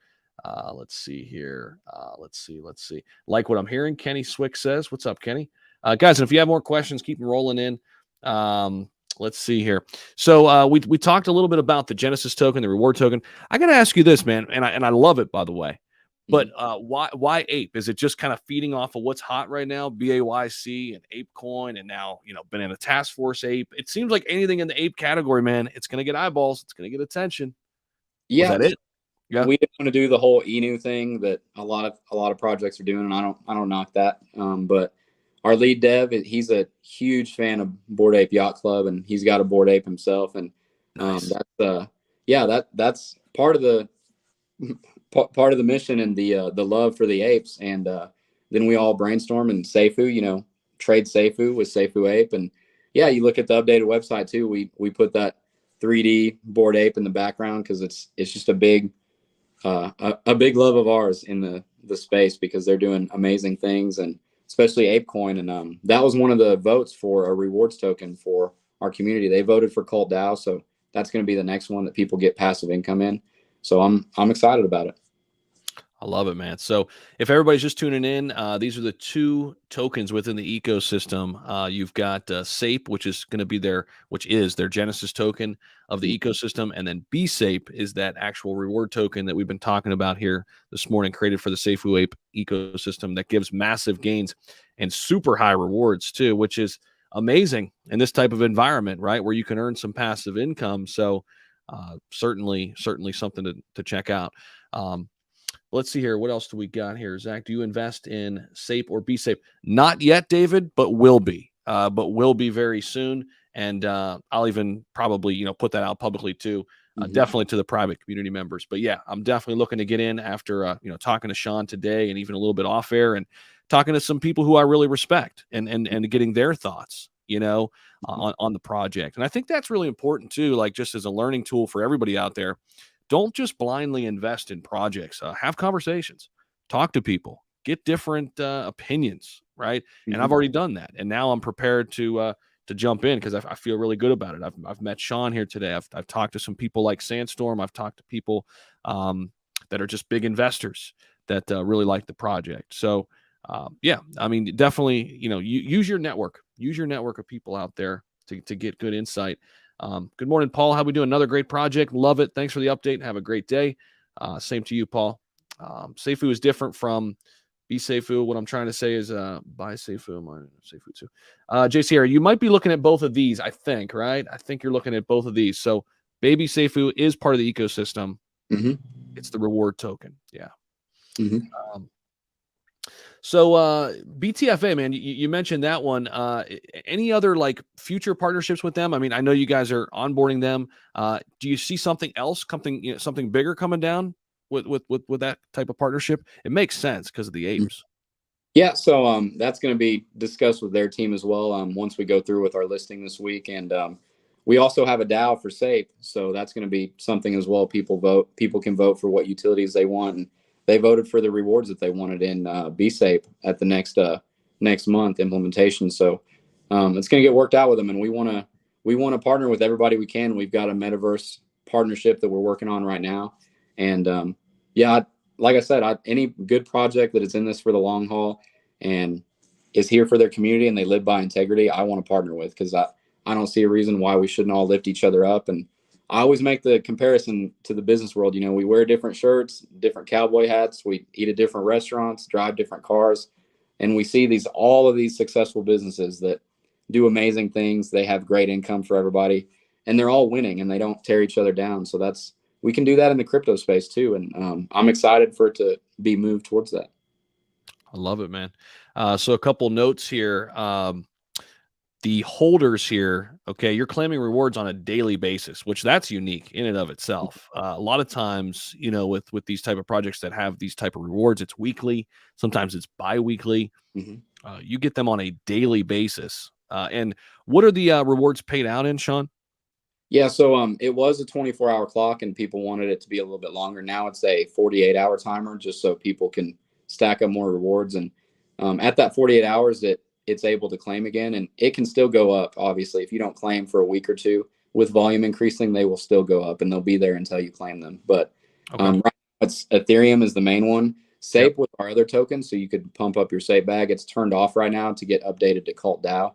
Let's see here. Let's see. Like what I'm hearing. Kenny Swick says, "What's up, Kenny?" Guys, and if you have more questions, keep them rolling in. Let's see here. So we talked a little bit about the Genesis token, the reward token. I got to ask you this, man, and I love it, by the way. But why ape? Is it just kind of feeding off of what's hot right now? BAYC and ApeCoin, and now Banana Task Force ape. It seems like anything in the ape category, man, it's gonna get eyeballs. It's gonna get attention. Was Yeah, that it? Yeah. we didn't want to do the whole Inu thing that a lot of projects are doing, and I don't knock that. But our lead dev, he's a huge fan of Bored Ape Yacht Club, and he's got a Bored Ape himself, and Nice. that's part of the part of the mission and the love for the apes. And then we all brainstorm and Safu, trade Safu with Safu Ape. And yeah, you look at the updated website too. We put that 3D Bored Ape in the background because it's just a big love of ours in the space because they're doing amazing things, and especially ApeCoin. And that was one of the votes for a rewards token for our community. They voted for Cult DAO, so that's going to be the next one that people get passive income in. So I'm excited about it. I love it, man. So if everybody's just tuning in, these are the two tokens within the ecosystem. You've got SAPE, which is their Genesis token of the ecosystem, and then BSAPE is that actual reward token that we've been talking about here this morning, created for the Safuape ecosystem that gives massive gains and super high rewards too, which is amazing in this type of environment, right, where you can earn some passive income. So certainly something to check out. Let's see here. What else do we got here? Zach, do you invest in SAPE or BSAPE? Not yet, David, but will be. But will be very soon. And I'll even probably, put that out publicly too. Definitely to the private community members. But yeah, I'm definitely looking to get in after, talking to Sean today and even a little bit off air and talking to some people who I really respect and getting their thoughts, on the project. And I think that's really important too, like just as a learning tool for everybody out there. Don't just blindly invest in projects. Have conversations, talk to people, get different opinions, right? And I've already done that, and now I'm prepared to jump in because I feel really good about it. I've met Sean here today. I've talked to some people like Sandstorm. I've talked to people that are just big investors that really like the project. So yeah, I mean, definitely, use your network. Use your network of people out there to get good insight. Good morning, Paul. How we doing? Another great project. Love it. Thanks for the update. Have a great day. Same to you, Paul. Safu is different from Be Safu. What I'm trying to say is buy Safu. Safu too. JCR, you might be looking at both of these, I think, right? I think you're looking at both of these. So Baby Safu is part of the ecosystem. It's the reward token. Yeah. So BTFA, man, you mentioned that one. Any other like future partnerships with them? I mean, I know you guys are onboarding them. Do you see something else, something bigger coming down with that type of partnership? It makes sense because of the apes. Yeah, so that's going to be discussed with their team as well once we go through with our listing this week, and we also have a DAO for SAFE, so that's going to be something as well. People can vote for what utilities they want, and they voted for the rewards that they wanted in BSAPE at the next month implementation. So it's going to get worked out with them, and we want to partner with everybody we can. We've got a metaverse partnership that we're working on right now, and yeah, like I said, any good project that is in this for the long haul and is here for their community and they live by integrity, I want to partner with, because I don't see a reason why we shouldn't all lift each other up. And I always make the comparison to the business world. We wear different shirts, different cowboy hats, we eat at different restaurants, drive different cars, and we see all of these successful businesses that do amazing things. They have great income for everybody, and they're all winning, and they don't tear each other down. So we can do that in the crypto space too. And I'm excited for it to be moved towards that. I love it, man. So a couple notes here. The holders here, okay, you're claiming rewards on a daily basis, which that's unique in and of itself. A lot of times, with these type of projects that have these type of rewards, it's weekly. Sometimes it's bi-weekly. You get them on a daily basis. And what are the rewards paid out in, Sean? Yeah, so it was a 24-hour clock, and people wanted it to be a little bit longer. Now it's a 48-hour timer, just so people can stack up more rewards. And at that 48 hours, it's able to claim again, and it can still go up. Obviously, if you don't claim for a week or two, with volume increasing, they will still go up, and they'll be there until you claim them. But right now, it's Ethereum is the main one. SAPE with our other tokens, so you could pump up your SAPE bag. It's turned off right now to get updated to Cult DAO.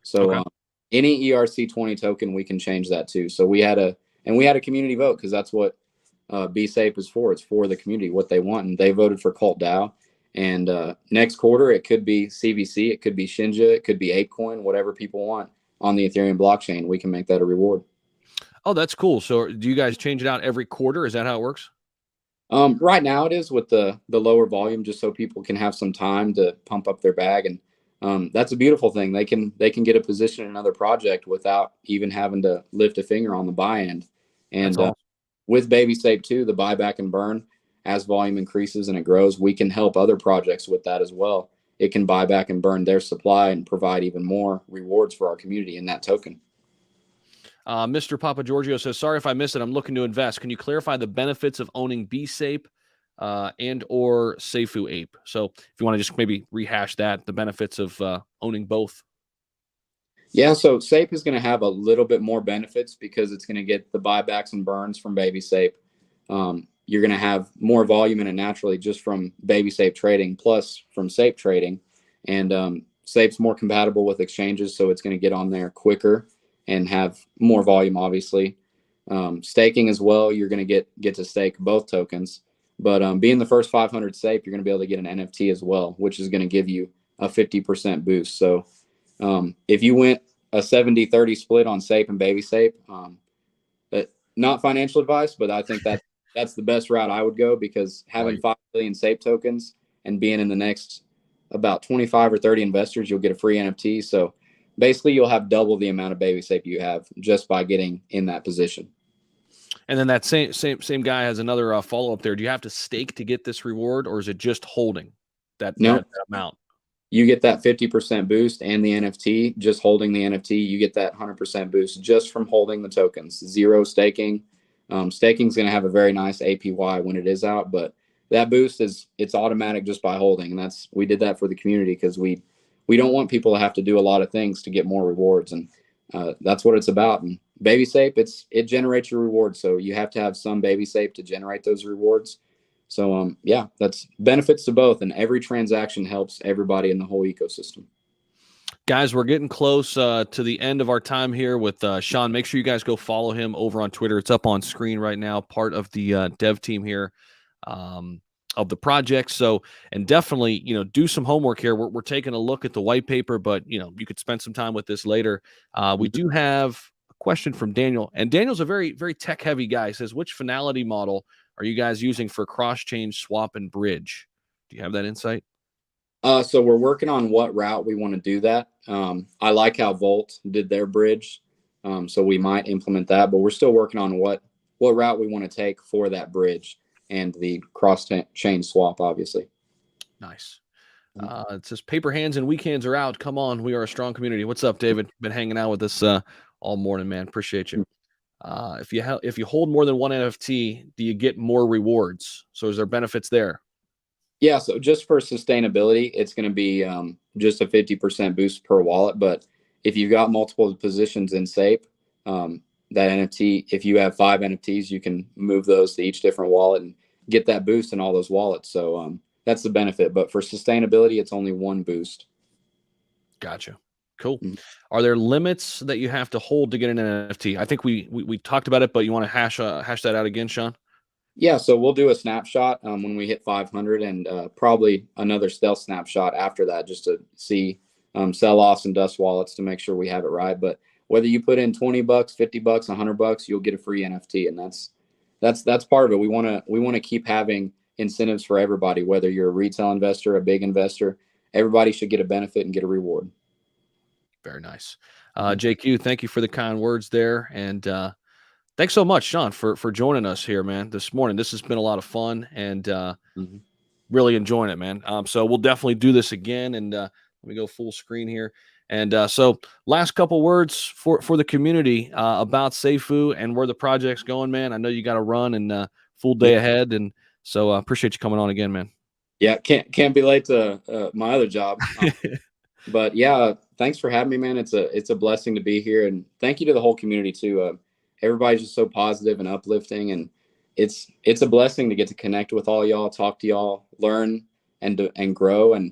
So any ERC20 token, we can change that too. So we had a community vote, because that's what BSAPE is for. It's for the community, what they want, and they voted for Cult DAO. And next quarter, it could be CVC, it could be Shinja, it could be ApeCoin, whatever people want on the Ethereum blockchain. We can make that a reward. Oh, that's cool. So do you guys change it out every quarter? Is that how it works? Right now it is, with the lower volume, just so people can have some time to pump up their bag. And that's a beautiful thing. They can get a position in another project without even having to lift a finger on the buy end. And awesome. With Baby SAPE too, the buyback and burn, as volume increases and it grows, we can help other projects with that as well. It can buy back and burn their supply and provide even more rewards for our community in that token. Mr. Papa Giorgio says, sorry if I missed it. I'm looking to invest. Can you clarify the benefits of owning BSAPE and or Safuape? So if you want to just maybe rehash that, the benefits of owning both. Yeah, so SAPE is going to have a little bit more benefits because it's going to get the buybacks and burns from Baby SAPE. you're going to have more volume in it naturally just from baby safe trading plus from safe trading. And safe's more compatible with exchanges, so it's going to get on there quicker and have more volume, obviously. Staking as well, you're going to get to stake both tokens. But being the first 500 safe, you're going to be able to get an NFT as well, which is going to give you a 50% boost. So if you went a 70-30 split on safe and baby safe, not financial advice, but I think that's the best route I would go, because having 5 billion safe tokens and being in the next about 25 or 30 investors, you'll get a free NFT. So basically you'll have double the amount of baby safe you have just by getting in that position. And then that same guy has another follow-up there. Do you have to stake to get this reward, or is it just holding that amount? You get that 50% boost and the NFT. Just holding the NFT, you get that 100% boost just from holding the tokens. Zero staking. Staking is going to have a very nice APY when it is out, but that boost it's automatic just by holding. And we did that for the community, because we don't want people to have to do a lot of things to get more rewards, and that's what it's about. And baby safe, it generates your rewards, so you have to have some baby safe to generate those rewards. So yeah, that's benefits to both, and every transaction helps everybody in the whole ecosystem. Guys, we're getting close to the end of our time here with Sean. Make sure you guys go follow him over on Twitter. It's up on screen right now, part of the dev team here of the project. So, and definitely, do some homework here. We're taking a look at the white paper, but, you could spend some time with this later. We do have a question from Daniel, and Daniel's a very, very tech-heavy guy. He says, which finality model are you guys using for cross-chain swap and bridge? Do you have that insight? So we're working on what route we want to do that. I like how Volt did their bridge, so we might implement that, but we're still working on what route we want to take for that bridge and the cross-chain swap, obviously. Nice. It says paper hands and weak hands are out. Come on, we are a strong community. What's up, David? Been hanging out with us all morning, man. Appreciate you. If you hold more than one NFT, do you get more rewards? So is there benefits there? Yeah, so just for sustainability, it's going to be just a 50% boost per wallet. But if you've got multiple positions in SAFE, that NFT, if you have 5 NFTs, you can move those to each different wallet and get that boost in all those wallets. So that's the benefit. But for sustainability, it's only 1 boost. Gotcha. Cool. Mm-hmm. Are there limits that you have to hold to get an NFT? I think we talked about it, but you want to hash that out again, Sean? Yeah, so we'll do a snapshot when we hit 500, and probably another stealth snapshot after that, just to see sell-offs and dust wallets to make sure we have it right. But whether you put in $20, $50, $100, you'll get a free NFT, and that's part of it. We want to keep having incentives for everybody, whether you're a retail investor, a big investor. Everybody should get a benefit and get a reward. Very nice. JQ, thank you for the kind words there, and thanks so much, Sean, for joining us here, man, this morning. This has been a lot of fun, and really enjoying it, man. So we'll definitely do this again, and let me go full screen here. And so last couple words for the community about Safu and where the project's going, man. I know you got to run and full day ahead, and so appreciate you coming on again, man. Yeah, can't be late to my other job. But yeah, thanks for having me, man. It's a blessing to be here, and thank you to the whole community too. Everybody's just so positive and uplifting, and it's a blessing to get to connect with all y'all, talk to y'all, learn and grow, and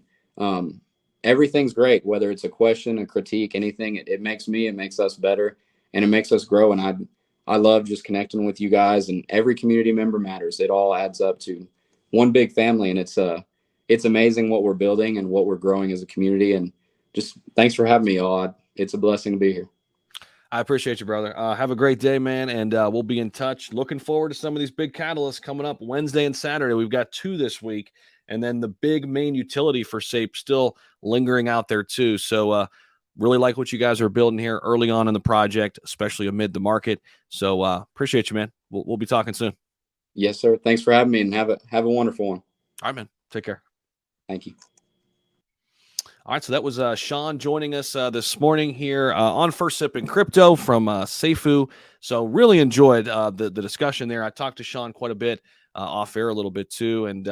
everything's great. Whether it's a question, a critique, anything, it makes us better, and it makes us grow. And I love just connecting with you guys, and every community member matters. It all adds up to one big family, and it's amazing what we're building and what we're growing as a community. And just thanks for having me, y'all. It's a blessing to be here. I appreciate you, brother. Have a great day, man, and we'll be in touch. Looking forward to some of these big catalysts coming up Wednesday and Saturday. We've got 2 this week, and then the big main utility for SAFE still lingering out there too. So really like what you guys are building here early on in the project, especially amid the market. So appreciate you, man. We'll be talking soon. Yes, sir. Thanks for having me, and have a wonderful one. All right, man. Take care. Thank you. All right, so that was Sean joining us this morning here on First Sip in Crypto from Safu. So really enjoyed the discussion there. I talked to Sean quite a bit off air a little bit too, and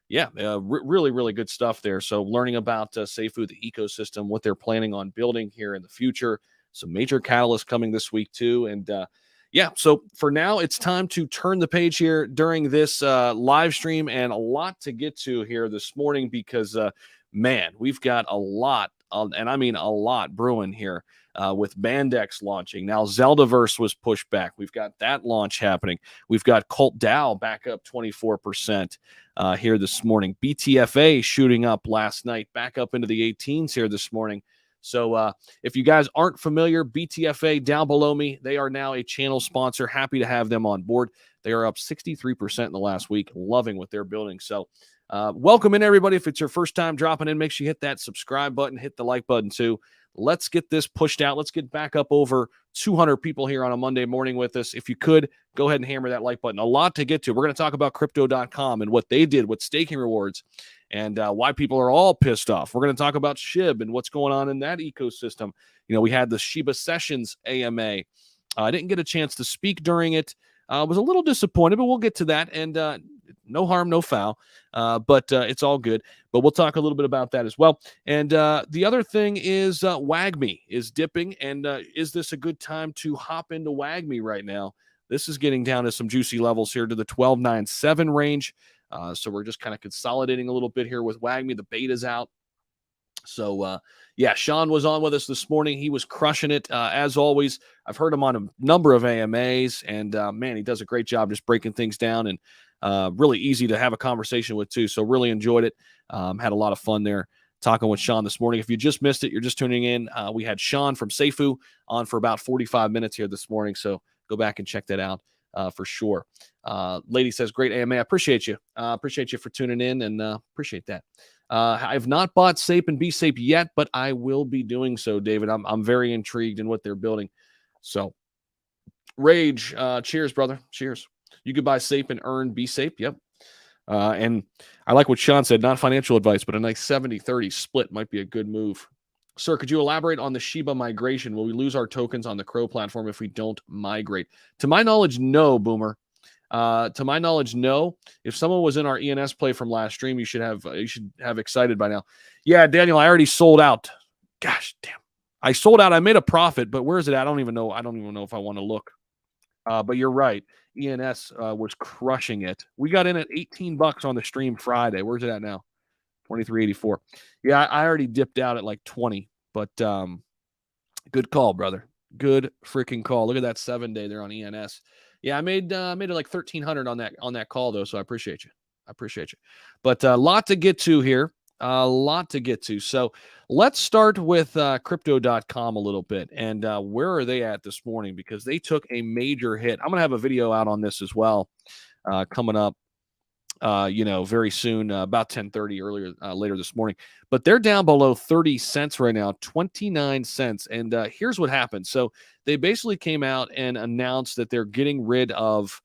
really, really good stuff there. So learning about Safu, the ecosystem, what they're planning on building here in the future, some major catalysts coming this week too, and yeah, so for now, it's time to turn the page here during this live stream, and a lot to get to here this morning because, man, we've got a lot, and I mean a lot brewing here with Bandex launching. Now, Zeldaverse was pushed back. We've got that launch happening. We've got Cult DAO back up 24% here this morning. BTFA shooting up last night, back up into the 18s here this morning. So if you guys aren't familiar, BTFA down below me, they are now a channel sponsor. Happy to have them on board. They are up 63% in the last week. Loving what they're building. So welcome in, everybody. If it's your first time dropping in, make sure you hit that subscribe button, hit the like button too. Let's get this pushed out. Let's get back up over 200 people here on a Monday morning with us. If you could, go ahead and hammer that like button. A lot to get to. We're going to talk about crypto.com and what they did with staking rewards and why people are all pissed off. We're going to talk about Shib and what's going on in that ecosystem. You know, we had the Shiba Sessions AMA. I didn't get a chance to speak during it. I was a little disappointed, but we'll get to that. And no harm, no foul. But it's all good. But we'll talk a little bit about that as well. And the other thing is WAGME is dipping. And is this a good time to hop into WAGME right now? This is getting down to some juicy levels here to the 12.97 range. So we're just kind of consolidating a little bit here with WAGME. The beta's out. So, yeah, Sean was on with us this morning. He was crushing it, as always. I've heard him on a number of AMAs, and, man, he does a great job just breaking things down and really easy to have a conversation with, too. So really enjoyed it. Had a lot of fun there talking with Sean this morning. If you just missed it, you're just tuning in. We had Sean from Safu on for about 45 minutes here this morning, so go back and check that out. For sure. Lady says, great AMA. I appreciate you. Appreciate you for tuning in and appreciate that. I have not bought SAPE and BSAPE yet, but I will be doing so, David. I'm very intrigued in what they're building. So, Rage, cheers, brother. Cheers. You could buy SAPE and earn BSAPE. Yep. And I like what Sean said, not financial advice, but a nice 70-30 split might be a good move. Sir, could you elaborate on the Shiba migration? Will we lose our tokens on the Crow platform if we don't migrate? To my knowledge, no, Boomer. To my knowledge, no. If someone was in our ENS play from last stream, you should have excited by now. Yeah, Daniel, I already sold out. Gosh, damn. I sold out. I made a profit, but where is it at? I don't even know if I want to look. But you're right. ENS was crushing it. We got in at $18 on the stream Friday. Where's it at now? 23.84. Yeah, I already dipped out at like 20, but good call, brother. Good freaking call. Look at that 7-day there on ENS. Yeah, I made it like 1,300 on that call though, so I appreciate you. But a lot to get to here. So let's start with crypto.com a little bit. And where are they at this morning? Because they took a major hit. I'm going to have a video out on this as well coming up. Very soon, about 10:30 later this morning. But they're down below 30 cents right now, 29 cents. And here's what happened. So they basically came out and announced that they're not getting rid of,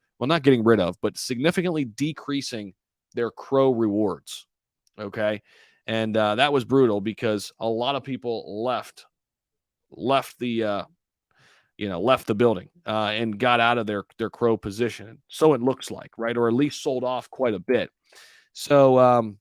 but significantly decreasing their Crow rewards. Okay. And that was brutal because a lot of people left the building and got out of their Crow position. So it looks like, right? Or at least sold off quite a bit. So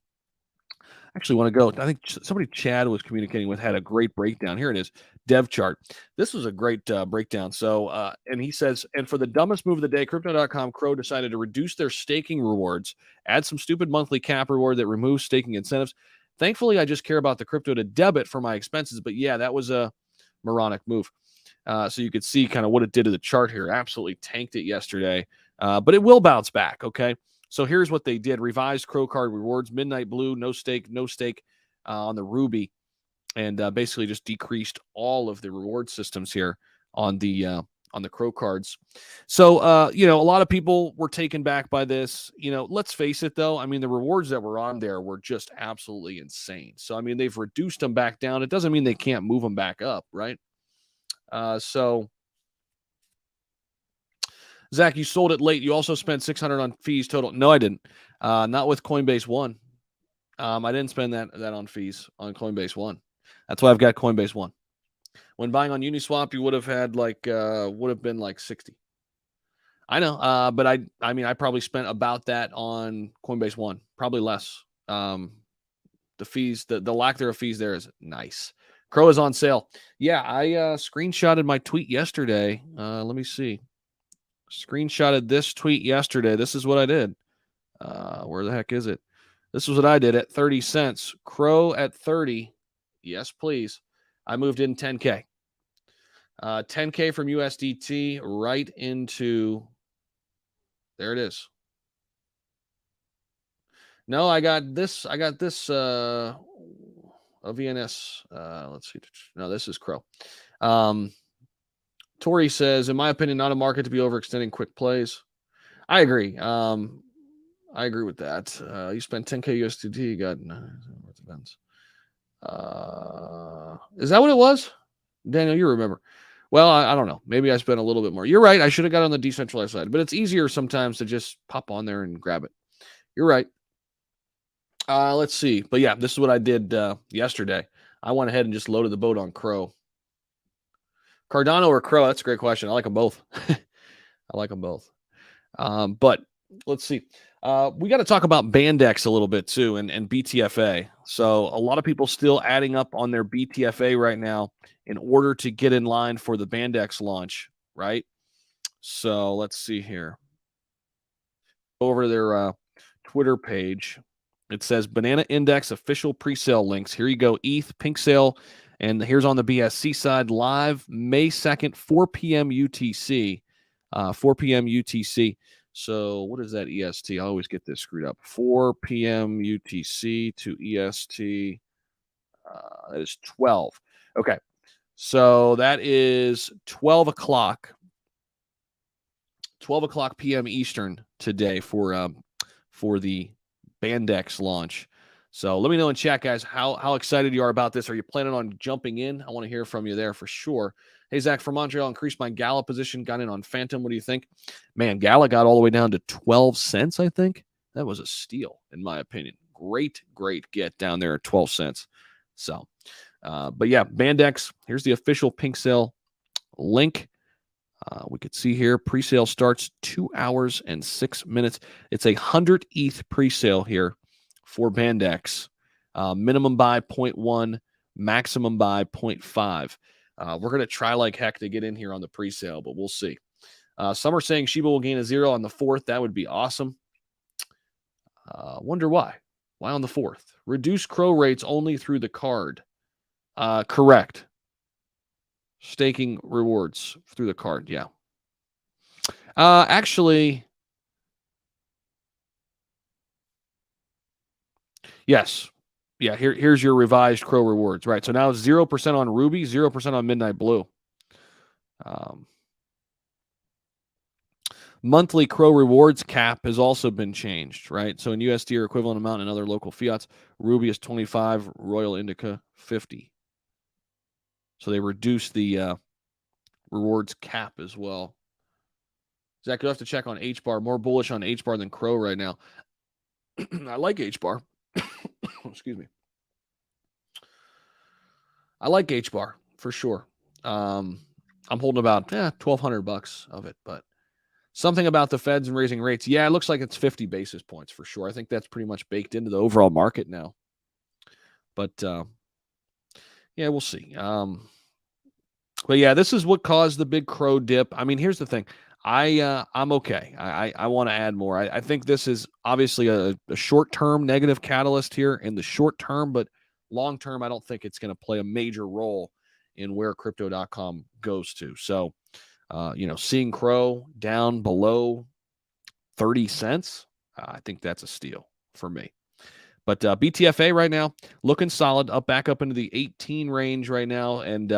actually want to go. I think somebody Chad was communicating with had a great breakdown. Here it is. Dev chart. This was a great breakdown. So, and he says, and for the dumbest move of the day, crypto.com Crow decided to reduce their staking rewards, add some stupid monthly cap reward that removes staking incentives. Thankfully, I just care about the crypto to debit for my expenses. But yeah, that was a moronic move. So you could see kind of what it did to the chart here. Absolutely tanked it yesterday, but it will bounce back. Okay. So here's what they did. Revised Crow card rewards, Midnight Blue, no stake on the Ruby, and basically just decreased all of the reward systems here on the Crow cards. So, a lot of people were taken back by this. Let's face it, though. I mean, the rewards that were on there were just absolutely insane. So, I mean, they've reduced them back down. It doesn't mean they can't move them back up, right? So, Zach, you sold it late. You also spent $600 on fees total. No, I didn't. Not with Coinbase One. I didn't spend that on fees on Coinbase One. That's why I've got Coinbase One. When buying on Uniswap, you would have had been like 60. I know, but I probably spent about that on Coinbase One, probably less. The fees, the lack thereof fees there is nice. Crow is on sale. Yeah, I screenshotted my tweet yesterday. Let me see. Screenshotted this tweet yesterday. This is what I did. Where the heck is it? This was what I did at 30 cents. Crow at 30. Yes, please. I moved in 10K. 10K from USDT right into, there it is. No, I got this of VNS. Let's see. No, this is Crow. Tori says, in my opinion, not a market to be overextending quick plays. I agree. I agree with that. You spent 10K USDT, you got events. Is that what it was? Daniel, you remember. Well, I don't know. Maybe I spent a little bit more. You're right. I should have got on the decentralized side, but it's easier sometimes to just pop on there and grab it. You're right. Let's see. But yeah, this is what I did yesterday. I went ahead and just loaded the boat on Crow. Cardano or Crow? That's a great question. I like them both. I like them both. But let's see. We got to talk about Bandex a little bit too, and BTFA. So a lot of people still adding up on their BTFA right now in order to get in line for the Bandex launch, right? So let's see here. Over to their Twitter page. It says Banana Index official pre-sale links. Here you go. ETH, pink sale. And here's on the BSC side, live May 2nd, 4 p.m. UTC. 4 p.m. UTC. So what is that EST? I always get this screwed up. 4 p.m. UTC to EST. That is 12. Okay. So that is 12 o'clock. 12 o'clock p.m. Eastern today for the Bandex launch. So let me know in chat, guys, how excited you are about this. Are you planning on jumping in? I want to hear from you there for sure. Hey, Zach from Montreal, increased my Gala position, got in on Phantom. What do you think? Man, Gala got all the way down to 12 cents, I think. That was a steal, in my opinion. Great get down there at 12 cents. So, but yeah, Bandex, here's the official pink sale link. We could see here, pre-sale starts 2 hours and 6 minutes. It's 100 ETH pre-sale here for Bandex. Minimum buy 0.1, maximum buy 0.5. We're going to try like heck to get in here on the pre-sale, but we'll see. Some are saying Shiba will gain a 0 on the 4th. That would be awesome. Wonder why. Why on the 4th? Reduce Crow rates only through the card. Correct. Staking rewards through the card. Yeah. Actually, yes. Yeah, here's your revised Crow rewards. Right. So now it's 0% on Ruby, 0% on Midnight Blue. Monthly Crow rewards cap has also been changed, right? So in USD or equivalent amount in other local fiats, Ruby is 25, Royal Indica 50. So they reduced the rewards cap as well. Zach, you'll have to check on H-bar. More bullish on H-bar than Crow right now. I like H-bar. Excuse me. I like H-bar for sure. I'm holding about $1,200 of it, but something about the Feds and raising rates. Yeah, it looks like it's 50 basis points for sure. I think that's pretty much baked into the overall market now. But yeah, we'll see. But yeah, this is what caused the big Crow dip. I mean, here's the thing. I'm okay. I want to add more. I think this is obviously a short-term negative catalyst here in the short term, but long-term, I don't think it's going to play a major role in where crypto.com goes to. So, seeing Crow down below 30 cents, I think that's a steal for me. But BTFA right now, looking solid, back up into the 18 range right now. And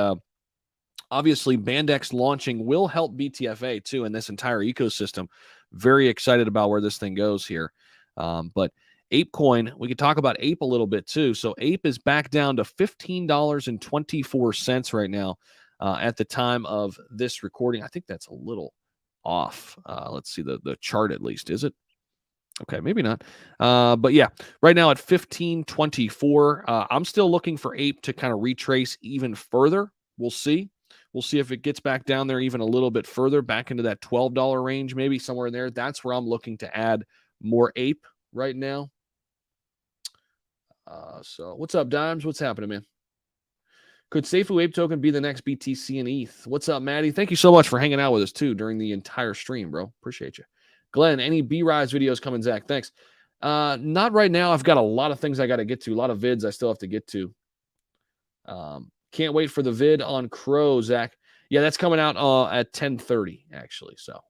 obviously, Bandex launching will help BTFA too in this entire ecosystem. Very excited about where this thing goes here. But ApeCoin, we could talk about Ape a little bit too. So Ape is back down to $15.24 right now at the time of this recording. I think that's a little off. Let's see the chart at least. Is it? Okay, maybe not. But yeah, right now at 15.24. I'm still looking for Ape to kind of retrace even further. We'll see. We'll see if it gets back down there even a little bit further, back into that $12 range, maybe somewhere in there. That's where I'm looking to add more Ape right now. So what's up, Dimes? What's happening, man? Could Safuape token be the next BTC and ETH? What's up, Maddie? Thank you so much for hanging out with us too during the entire stream, bro. Appreciate you. Glenn, any B-Rise videos coming, Zach? Thanks. Not right now. I've got a lot of things I got to get to, a lot of vids I still have to get to. Can't wait for the vid on Crow, Zach. Yeah, that's coming out at 10:30 actually. So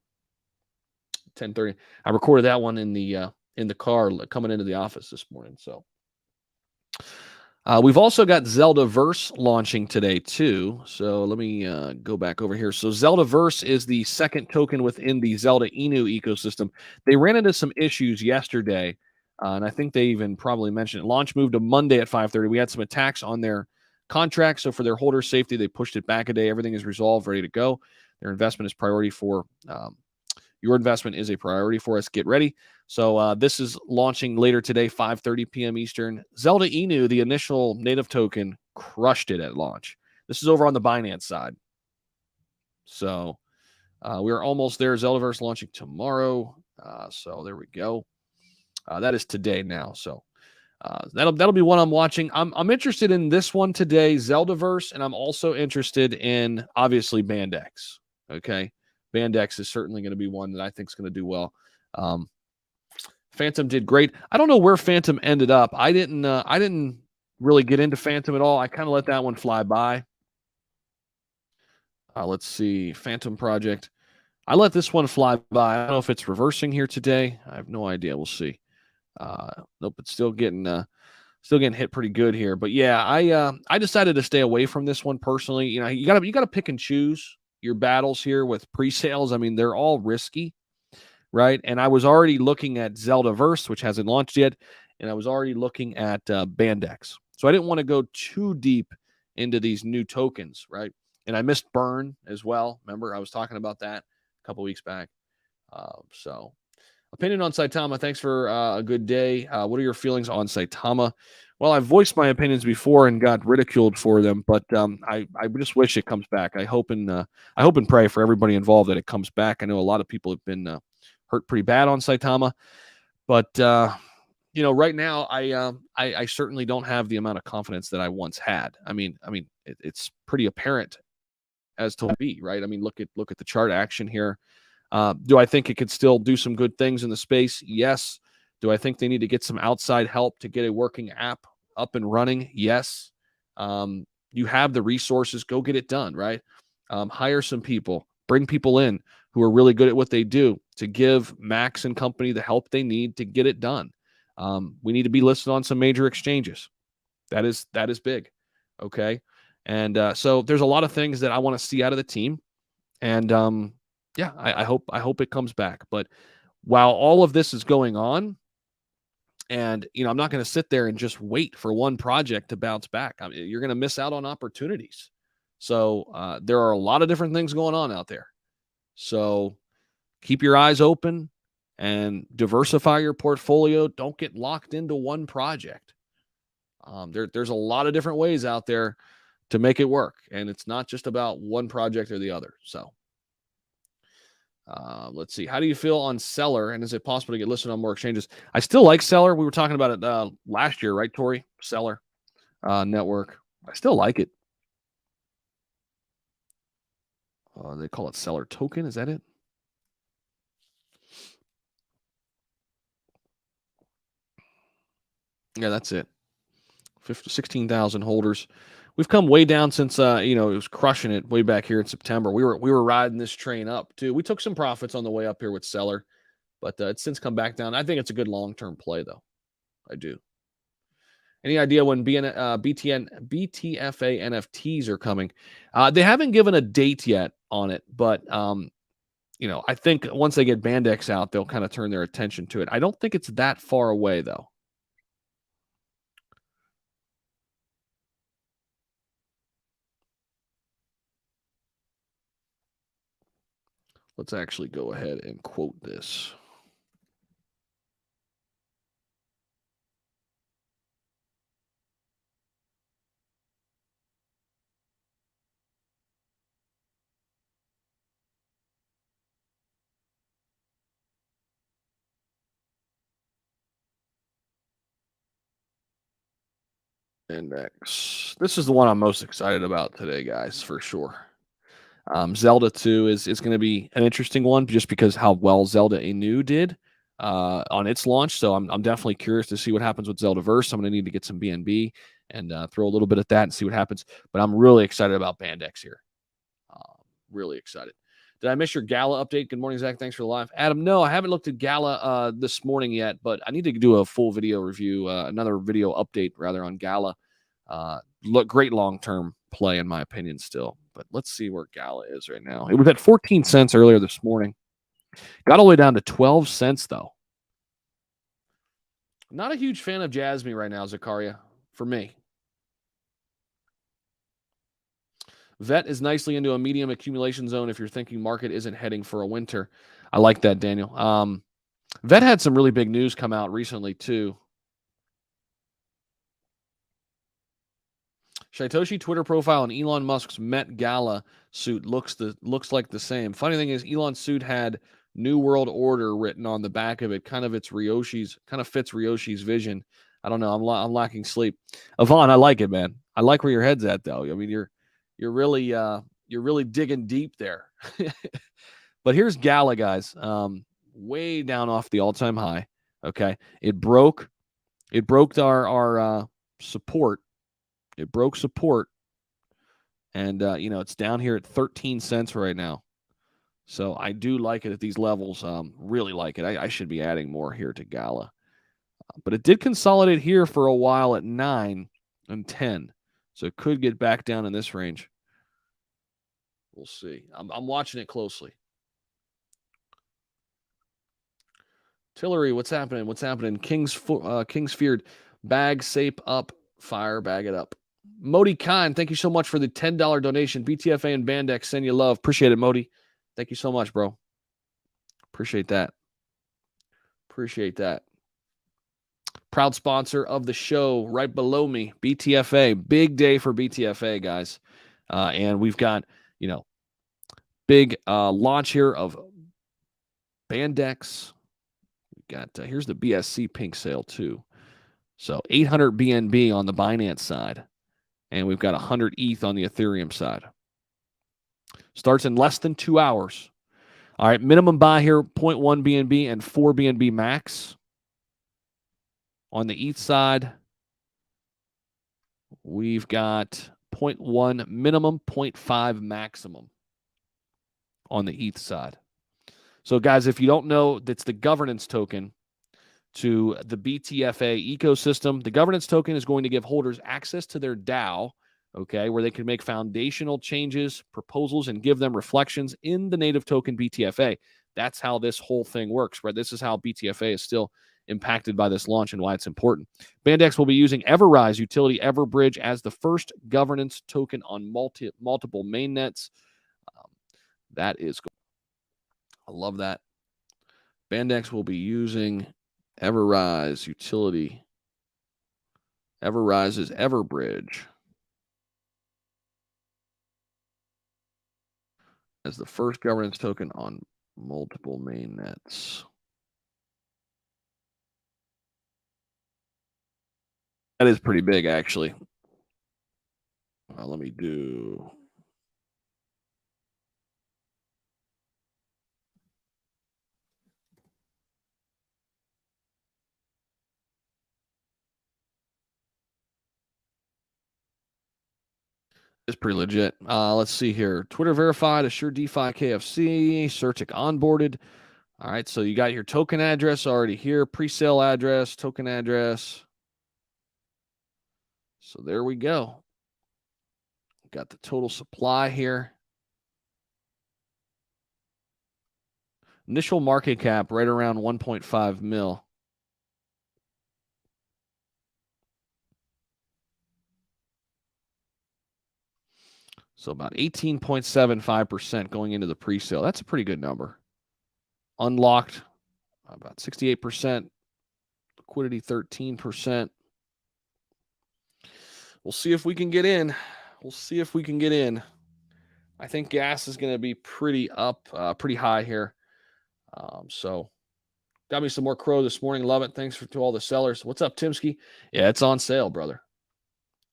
10:30. I recorded that one in the car coming into the office this morning. So we've also got Zeldaverse launching today too. So let me go back over here. So Zeldaverse is the second token within the Zelda Inu ecosystem. They ran into some issues yesterday, and I think they even probably mentioned it. Launch moved to Monday at 5:30. We had some attacks on their contract, so for their holder safety, they pushed it back a day. Everything is resolved, ready to go. Their investment is priority for your investment is a priority for us. Get ready. So this is launching later today, 5:30 p.m. Eastern. Zelda Inu, the initial native token, crushed it at launch. This is over on the Binance side. So we're almost there. Zeldaverse launching tomorrow. So there we go. That is today now. So that'll be one I'm watching. I'm interested in this one today, Zeldaverse, and I'm also interested in obviously Bandex. Okay. Bandex is certainly going to be one that I think is going to do well. Phantom did great. I don't know where Phantom ended up. I didn't really get into Phantom at all. I kind of let that one fly by. Let's see. Phantom Project. I let this one fly by. I don't know if it's reversing here today. I have no idea. We'll see. Nope, it's still getting hit pretty good here. But yeah, I decided to stay away from this one personally. You know, you gotta pick and choose your battles here with pre-sales. I mean, they're all risky, right? And I was already looking at Zeldaverse, which hasn't launched yet, and I was already looking at Bandex. So I didn't want to go too deep into these new tokens, right? And I missed Burn as well. Remember, I was talking about that a couple weeks back. So opinion on Saitama. Thanks for a good day. What are your feelings on Saitama? Well, I've voiced my opinions before and got ridiculed for them, but I just wish it comes back. I hope and pray for everybody involved that it comes back. I know a lot of people have been hurt pretty bad on Saitama, but right now I certainly don't have the amount of confidence that I once had. I mean, it's pretty apparent as to be right. I mean, look at the chart action here. Do I think it could still do some good things in the space? Yes. Do I think they need to get some outside help to get a working app up and running? Yes. You have the resources, go get it done, right? Hire some people, bring people in who are really good at what they do to give Max and company the help they need to get it done. We need to be listed on some major exchanges. That is big. Okay. And so there's a lot of things that I want to see out of the team. And yeah, I hope it comes back. But while all of this is going on, and I'm not going to sit there and just wait for one project to bounce back. I mean, you're going to miss out on opportunities. So there are a lot of different things going on out there. So keep your eyes open and diversify your portfolio. Don't get locked into one project. There's a lot of different ways out there to make it work, and it's not just about one project or the other. So let's see. How do you feel on Seller, and is it possible to get listed on more exchanges? I still like Seller. We were talking about it last year, right, Tori? Seller network. I still like it. They call it Seller Token. Is that it? Yeah, that's it. 16,000 holders. We've come way down since it was crushing it way back here in September. We were riding this train up too. We took some profits on the way up here with Seller, but it's since come back down. I think it's a good long-term play though. I do. Any idea when BTFA NFTs are coming? They haven't given a date yet on it, but I think once they get Bandex out, they'll kind of turn their attention to it. I don't think it's that far away though. Let's actually go ahead and quote this. Bandex. This is the one I'm most excited about today, guys, for sure. Zelda 2 is going to be an interesting one just because how well Zelda Inu did on its launch. So I'm definitely curious to see what happens with Zeldaverse. I'm going to need to get some BNB and throw a little bit at that and see what happens. But I'm really excited about Bandex here. Really excited. Did I miss your Gala update? Good morning, Zach. Thanks for the live. Adam, no, I haven't looked at Gala this morning yet, but I need to do a full video review, another video update rather on Gala. Great long-term play in my opinion still, but let's see where Gala is right now. It was at 14 cents earlier this morning. Got all the way down to 12 cents though. Not a huge fan of Jasmine right now, Zakaria, for me. Vet is nicely into a medium accumulation zone if you're thinking market isn't heading for a winter. I like that, Daniel. Vet had some really big news come out recently too. Shaitoshi Twitter profile and Elon Musk's Met Gala suit looks like the same. Funny thing is, Elon's suit had New World Order written on the back of it. Kind of fits Ryoshi's vision. I don't know. I'm lacking sleep. Yvonne, I like it, man. I like where your head's at, though. I mean, you're really digging deep there. But here's Gala, guys. Way down off the all-time high. Okay, it broke our support. It broke support, and it's down here at 13 cents right now. So I do like it at these levels. Really like it. I should be adding more here to Gala, but it did consolidate here for a while at 9 and 10, so it could get back down in this range. We'll see. I'm watching it closely. Tillery, what's happening? What's happening? Kingsfeared, bag sape up, fire, bag it up. Modi Khan, thank you so much for the $10 donation. BTFA and Bandex send you love. Appreciate it, Modi. Thank you so much, bro. Appreciate that. Proud sponsor of the show right below me, BTFA. Big day for BTFA, guys. And we've got, big launch here of Bandex. We've got, here's the BSC pink sale too. So 800 BNB on the Binance side. And we've got 100 ETH on the Ethereum side. Starts in less than 2 hours. All right, minimum buy here, 0.1 BNB and 4 BNB max. On the ETH side, we've got 0.1 minimum, 0.5 maximum on the ETH side. So, guys, if you don't know, that's the governance token to the BTFA ecosystem. The governance token is going to give holders access to their DAO, okay, where they can make foundational changes, proposals, and give them reflections in the native token BTFA. That's how this whole thing works, right? This is how BTFA is still impacted by this launch and why it's important. Bandex will be using Everrise utility Everbridge as the first governance token on multiple mainnets. That is cool. I love that. Bandex will be using Everrise utility. Everrise's Everbridge as the first governance token on multiple mainnets. That is pretty big, actually. Let me do. It's pretty legit. Let's see here. Twitter verified, Assure DeFi KFC, Certic onboarded. All right, so you got your token address already here, pre-sale address, token address. So there we go. Got the total supply here. Initial market cap right around 1.5 mil. So about 18.75% going into the pre-sale. That's a pretty good number. Unlocked about 68%. Liquidity 13%. We'll see if we can get in. I think gas is going to be pretty high here. So got me some more crow this morning. Love it. Thanks to all the sellers. What's up, Timsky? Yeah, it's on sale, brother.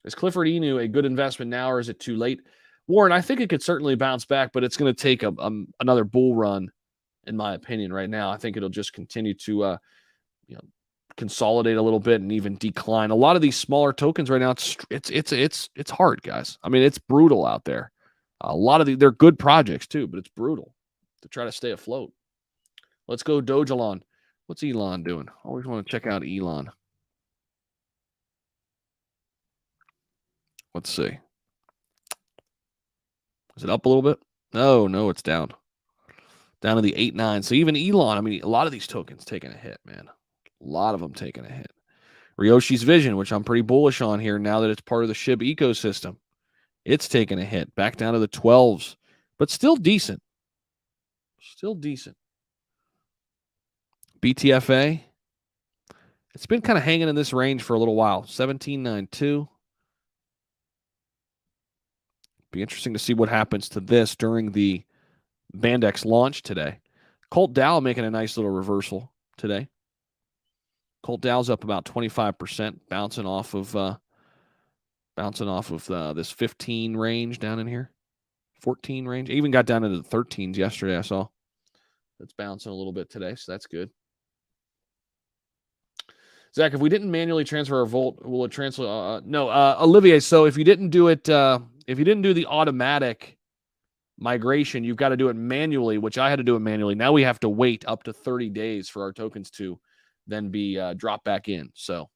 Is Clifford Inu a good investment now, or is it too late? Warren, I think it could certainly bounce back, but it's going to take another bull run, in my opinion. Right now, I think it'll just continue to you know, consolidate a little bit and even decline. A lot of these smaller tokens right now, it's hard, guys. I mean, it's brutal out there. A lot of they're good projects too, but it's brutal to try to stay afloat. Let's go Dogelon. What's Elon doing? Always want to check out Elon. Let's see. Is it up a little bit? No, it's down. Down to the 8.9. So even Elon, I mean, a lot of these tokens taking a hit, man. A lot of them taking a hit. Ryoshi's Vision, which I'm pretty bullish on here now that it's part of the Shib ecosystem. It's taking a hit back down to the 12s, but still decent. Still decent. BTFA, it's been kind of hanging in this range for a little while. 17.92. Be interesting to see what happens to this during the Bandex launch today. Colt Dow making a nice little reversal today. Colt Dow's up about 25%, bouncing off of this 15 range down in here, 14 range. It even got down into the 13s yesterday. I saw it's bouncing a little bit today, so that's good. Zach, if we didn't manually transfer our Volt, will it transfer? No, Olivier. So if you didn't do it, if you didn't do the automatic migration, you've got to do it manually, which I had to do it manually. Now we have to wait up to 30 days for our tokens to then be dropped back in. So,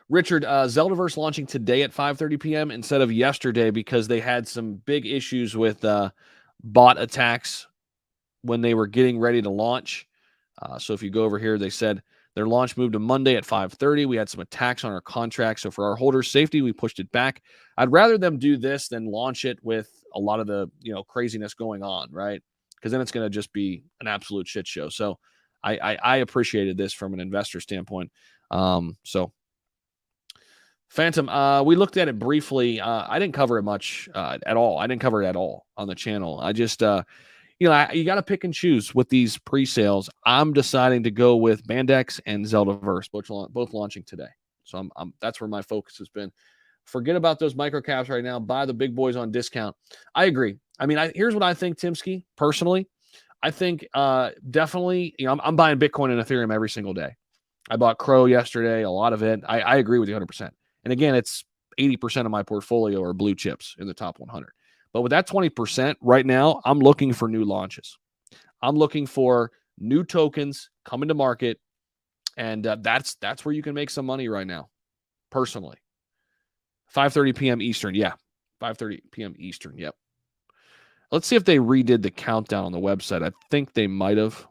Richard, Zeldaverse launching today at 5:30 p.m. instead of yesterday because they had some big issues with bot attacks when they were getting ready to launch. So if you go over here, they said their launch moved to Monday at 5:30. We had some attacks on our contract. So for our holders' safety, we pushed it back. I'd rather them do this than launch it with a lot of the craziness going on, right? Because then it's going to just be an absolute shit show. So I appreciated this from an investor standpoint. So Phantom, we looked at it briefly. I didn't cover it much at all. I didn't cover it at all on the channel. I just you got to pick and choose with these pre-sales. I'm deciding to go with Bandex and Zeldaverse, both launching today. So that's where my focus has been. Forget about those microcaps right now. Buy the big boys on discount. I agree. I mean, here's what I think, Timsky, personally. I think definitely, I'm buying Bitcoin and Ethereum every single day. I bought Crow yesterday, a lot of it. I agree with you 100%. And again, it's 80% of my portfolio are blue chips in the top 100. But with that 20% right now, I'm looking for new launches. I'm looking for new tokens coming to market. And that's where you can make some money right now, personally. 5:30 p.m. Eastern. Yeah, 5:30 p.m. Eastern. Yep. Let's see if they redid the countdown on the website. I think they might have.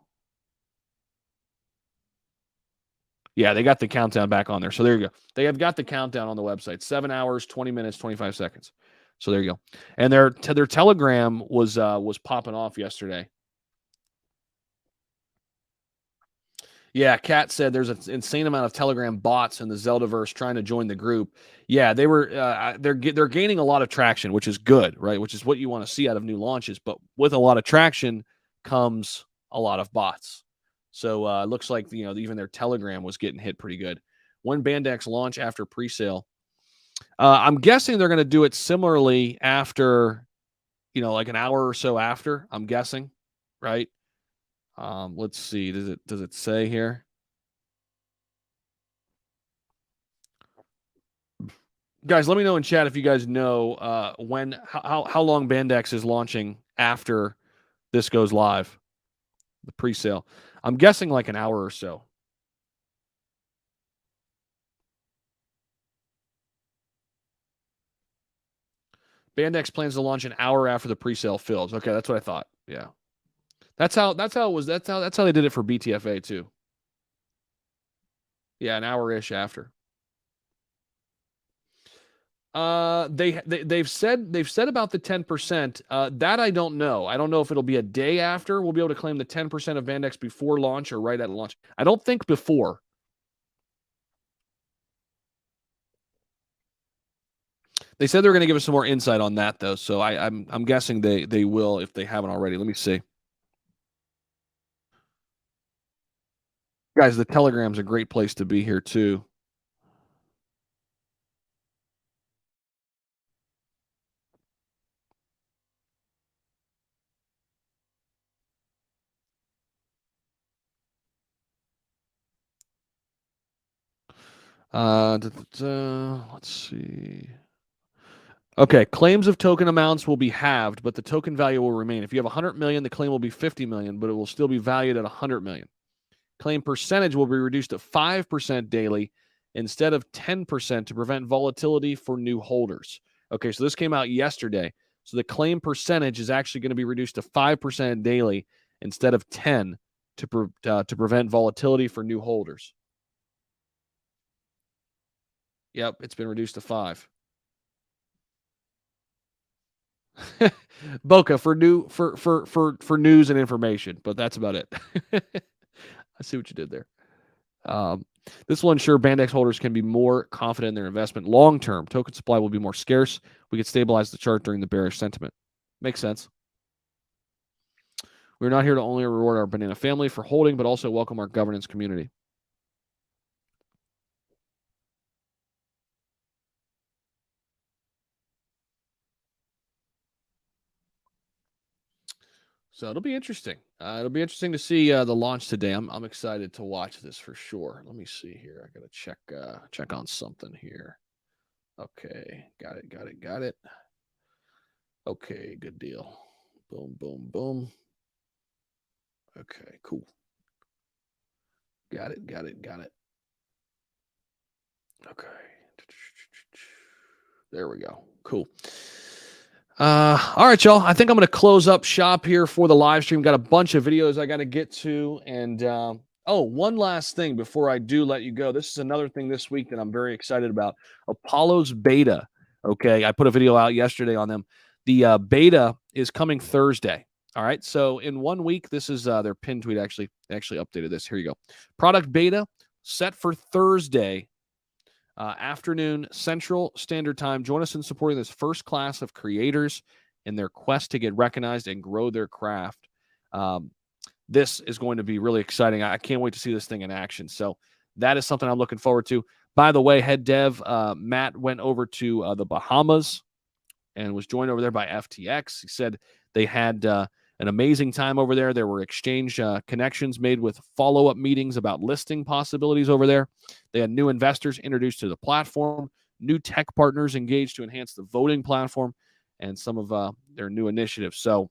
Yeah, they got the countdown back on there. So there you go. They have got the countdown on the website. 7 hours, 20 minutes, 25 seconds. So there you go. And their Telegram was popping off yesterday. Yeah, Kat said there's an insane amount of Telegram bots in the Zeldaverse trying to join the group. Yeah, they're gaining a lot of traction, which is good, right? Which is what you want to see out of new launches. But with a lot of traction comes a lot of bots. So it looks like even their Telegram was getting hit pretty good. When Bandex launch after pre-sale, I'm guessing they're going to do it similarly after, like an hour or so after. I'm guessing, right? Let's see. Does it say here? Guys, let me know in chat if you guys know how long Bandex is launching after this goes live, the pre-sale. I'm guessing like an hour or so. Bandex plans to launch an hour after the pre-sale fills. Okay, that's what I thought. Yeah. That's how it was. That's how they did it for BTFA too. Yeah, an hour-ish after. They've said about the 10%. That I don't know. I don't know if it'll be a day after we'll be able to claim the 10% of Bandex before launch or right at launch. I don't think before. They said they're going to give us some more insight on that though, so I'm guessing they will if they haven't already. Let me see. Guys, the Telegram's a great place to be here too. Let's see. Okay, claims of token amounts will be halved, but the token value will remain. If you have 100 million, the claim will be 50 million, but it will still be valued at 100 million. Claim percentage will be reduced to 5% daily instead of 10% to prevent volatility for new holders. Okay, so this came out yesterday. So the claim percentage is actually going to be reduced to 5% daily instead of 10 to prevent volatility for new holders. Yep, it's been reduced to 5. Boca for news and information, but that's about it. I see what you did there. This will ensure Bandex holders can be more confident in their investment long term. Token supply will be more scarce. We could stabilize the chart during the bearish sentiment. Makes sense. We're not here to only reward our banana family for holding, but also welcome our governance community. So it'll be interesting. It'll be interesting to see the launch today. I'm excited to watch this for sure. Let me see here. I gotta check on something here. Okay, got it. Okay, good deal. Boom, boom, boom. Okay, cool. Got it. Okay. There we go. Cool. All right, y'all. I think I'm going to close up shop here for the live stream. Got a bunch of videos I got to get to. And one last thing before I do let you go. This is another thing this week that I'm very excited about. Apollo's beta. Okay. I put a video out yesterday on them. The beta is coming Thursday. All right. So in 1 week, this is their pin tweet. Actually updated this. Here you go. Product beta set for Thursday. Afternoon Central Standard Time. Join us in supporting this first class of creators in their quest to get recognized and grow their craft. This is going to be really exciting. I can't wait to see this thing in action. So that is something I'm looking forward to. By the way, head dev Matt went over to the Bahamas and was joined over there by FTX. He said they had an amazing time over there. There were exchange connections made with follow-up meetings about listing possibilities over there. They had new investors introduced to the platform, new tech partners engaged to enhance the voting platform, and some of their new initiatives. So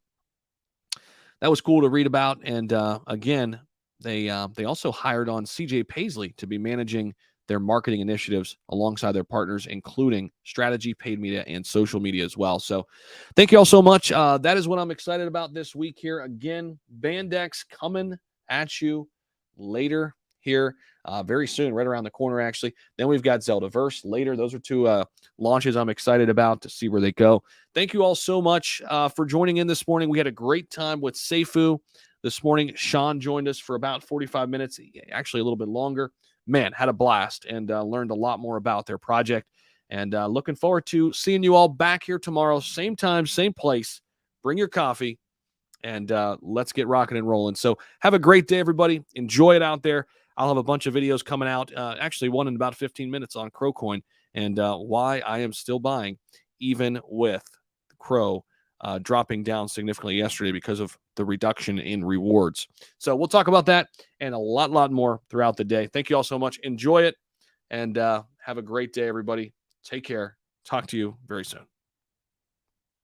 that was cool to read about. And again, they also hired on CJ Paisley to be managing their marketing initiatives alongside their partners, including strategy, paid media, and social media as well. So thank you all so much. That is what I'm excited about this week here. Again, Bandex coming at you later here very soon, right around the corner, actually. Then we've got Zeldaverse later. Those are two launches I'm excited about to see where they go. Thank you all so much for joining in this morning. We had a great time with Safu this morning. Sean joined us for about 45 minutes, actually a little bit longer. Man, had a blast and learned a lot more about their project. And looking forward to seeing you all back here tomorrow, same time, same place. Bring your coffee and let's get rocking and rolling. So have a great day, everybody. Enjoy it out there. I'll have a bunch of videos coming out, actually one in about 15 minutes on Crowcoin and why I am still buying, even with Crow dropping down significantly yesterday because of the reduction in rewards. So we'll talk about that and a lot more throughout the day. Thank you all so much. Enjoy it and have a great day, everybody. Take care. Talk to you very soon.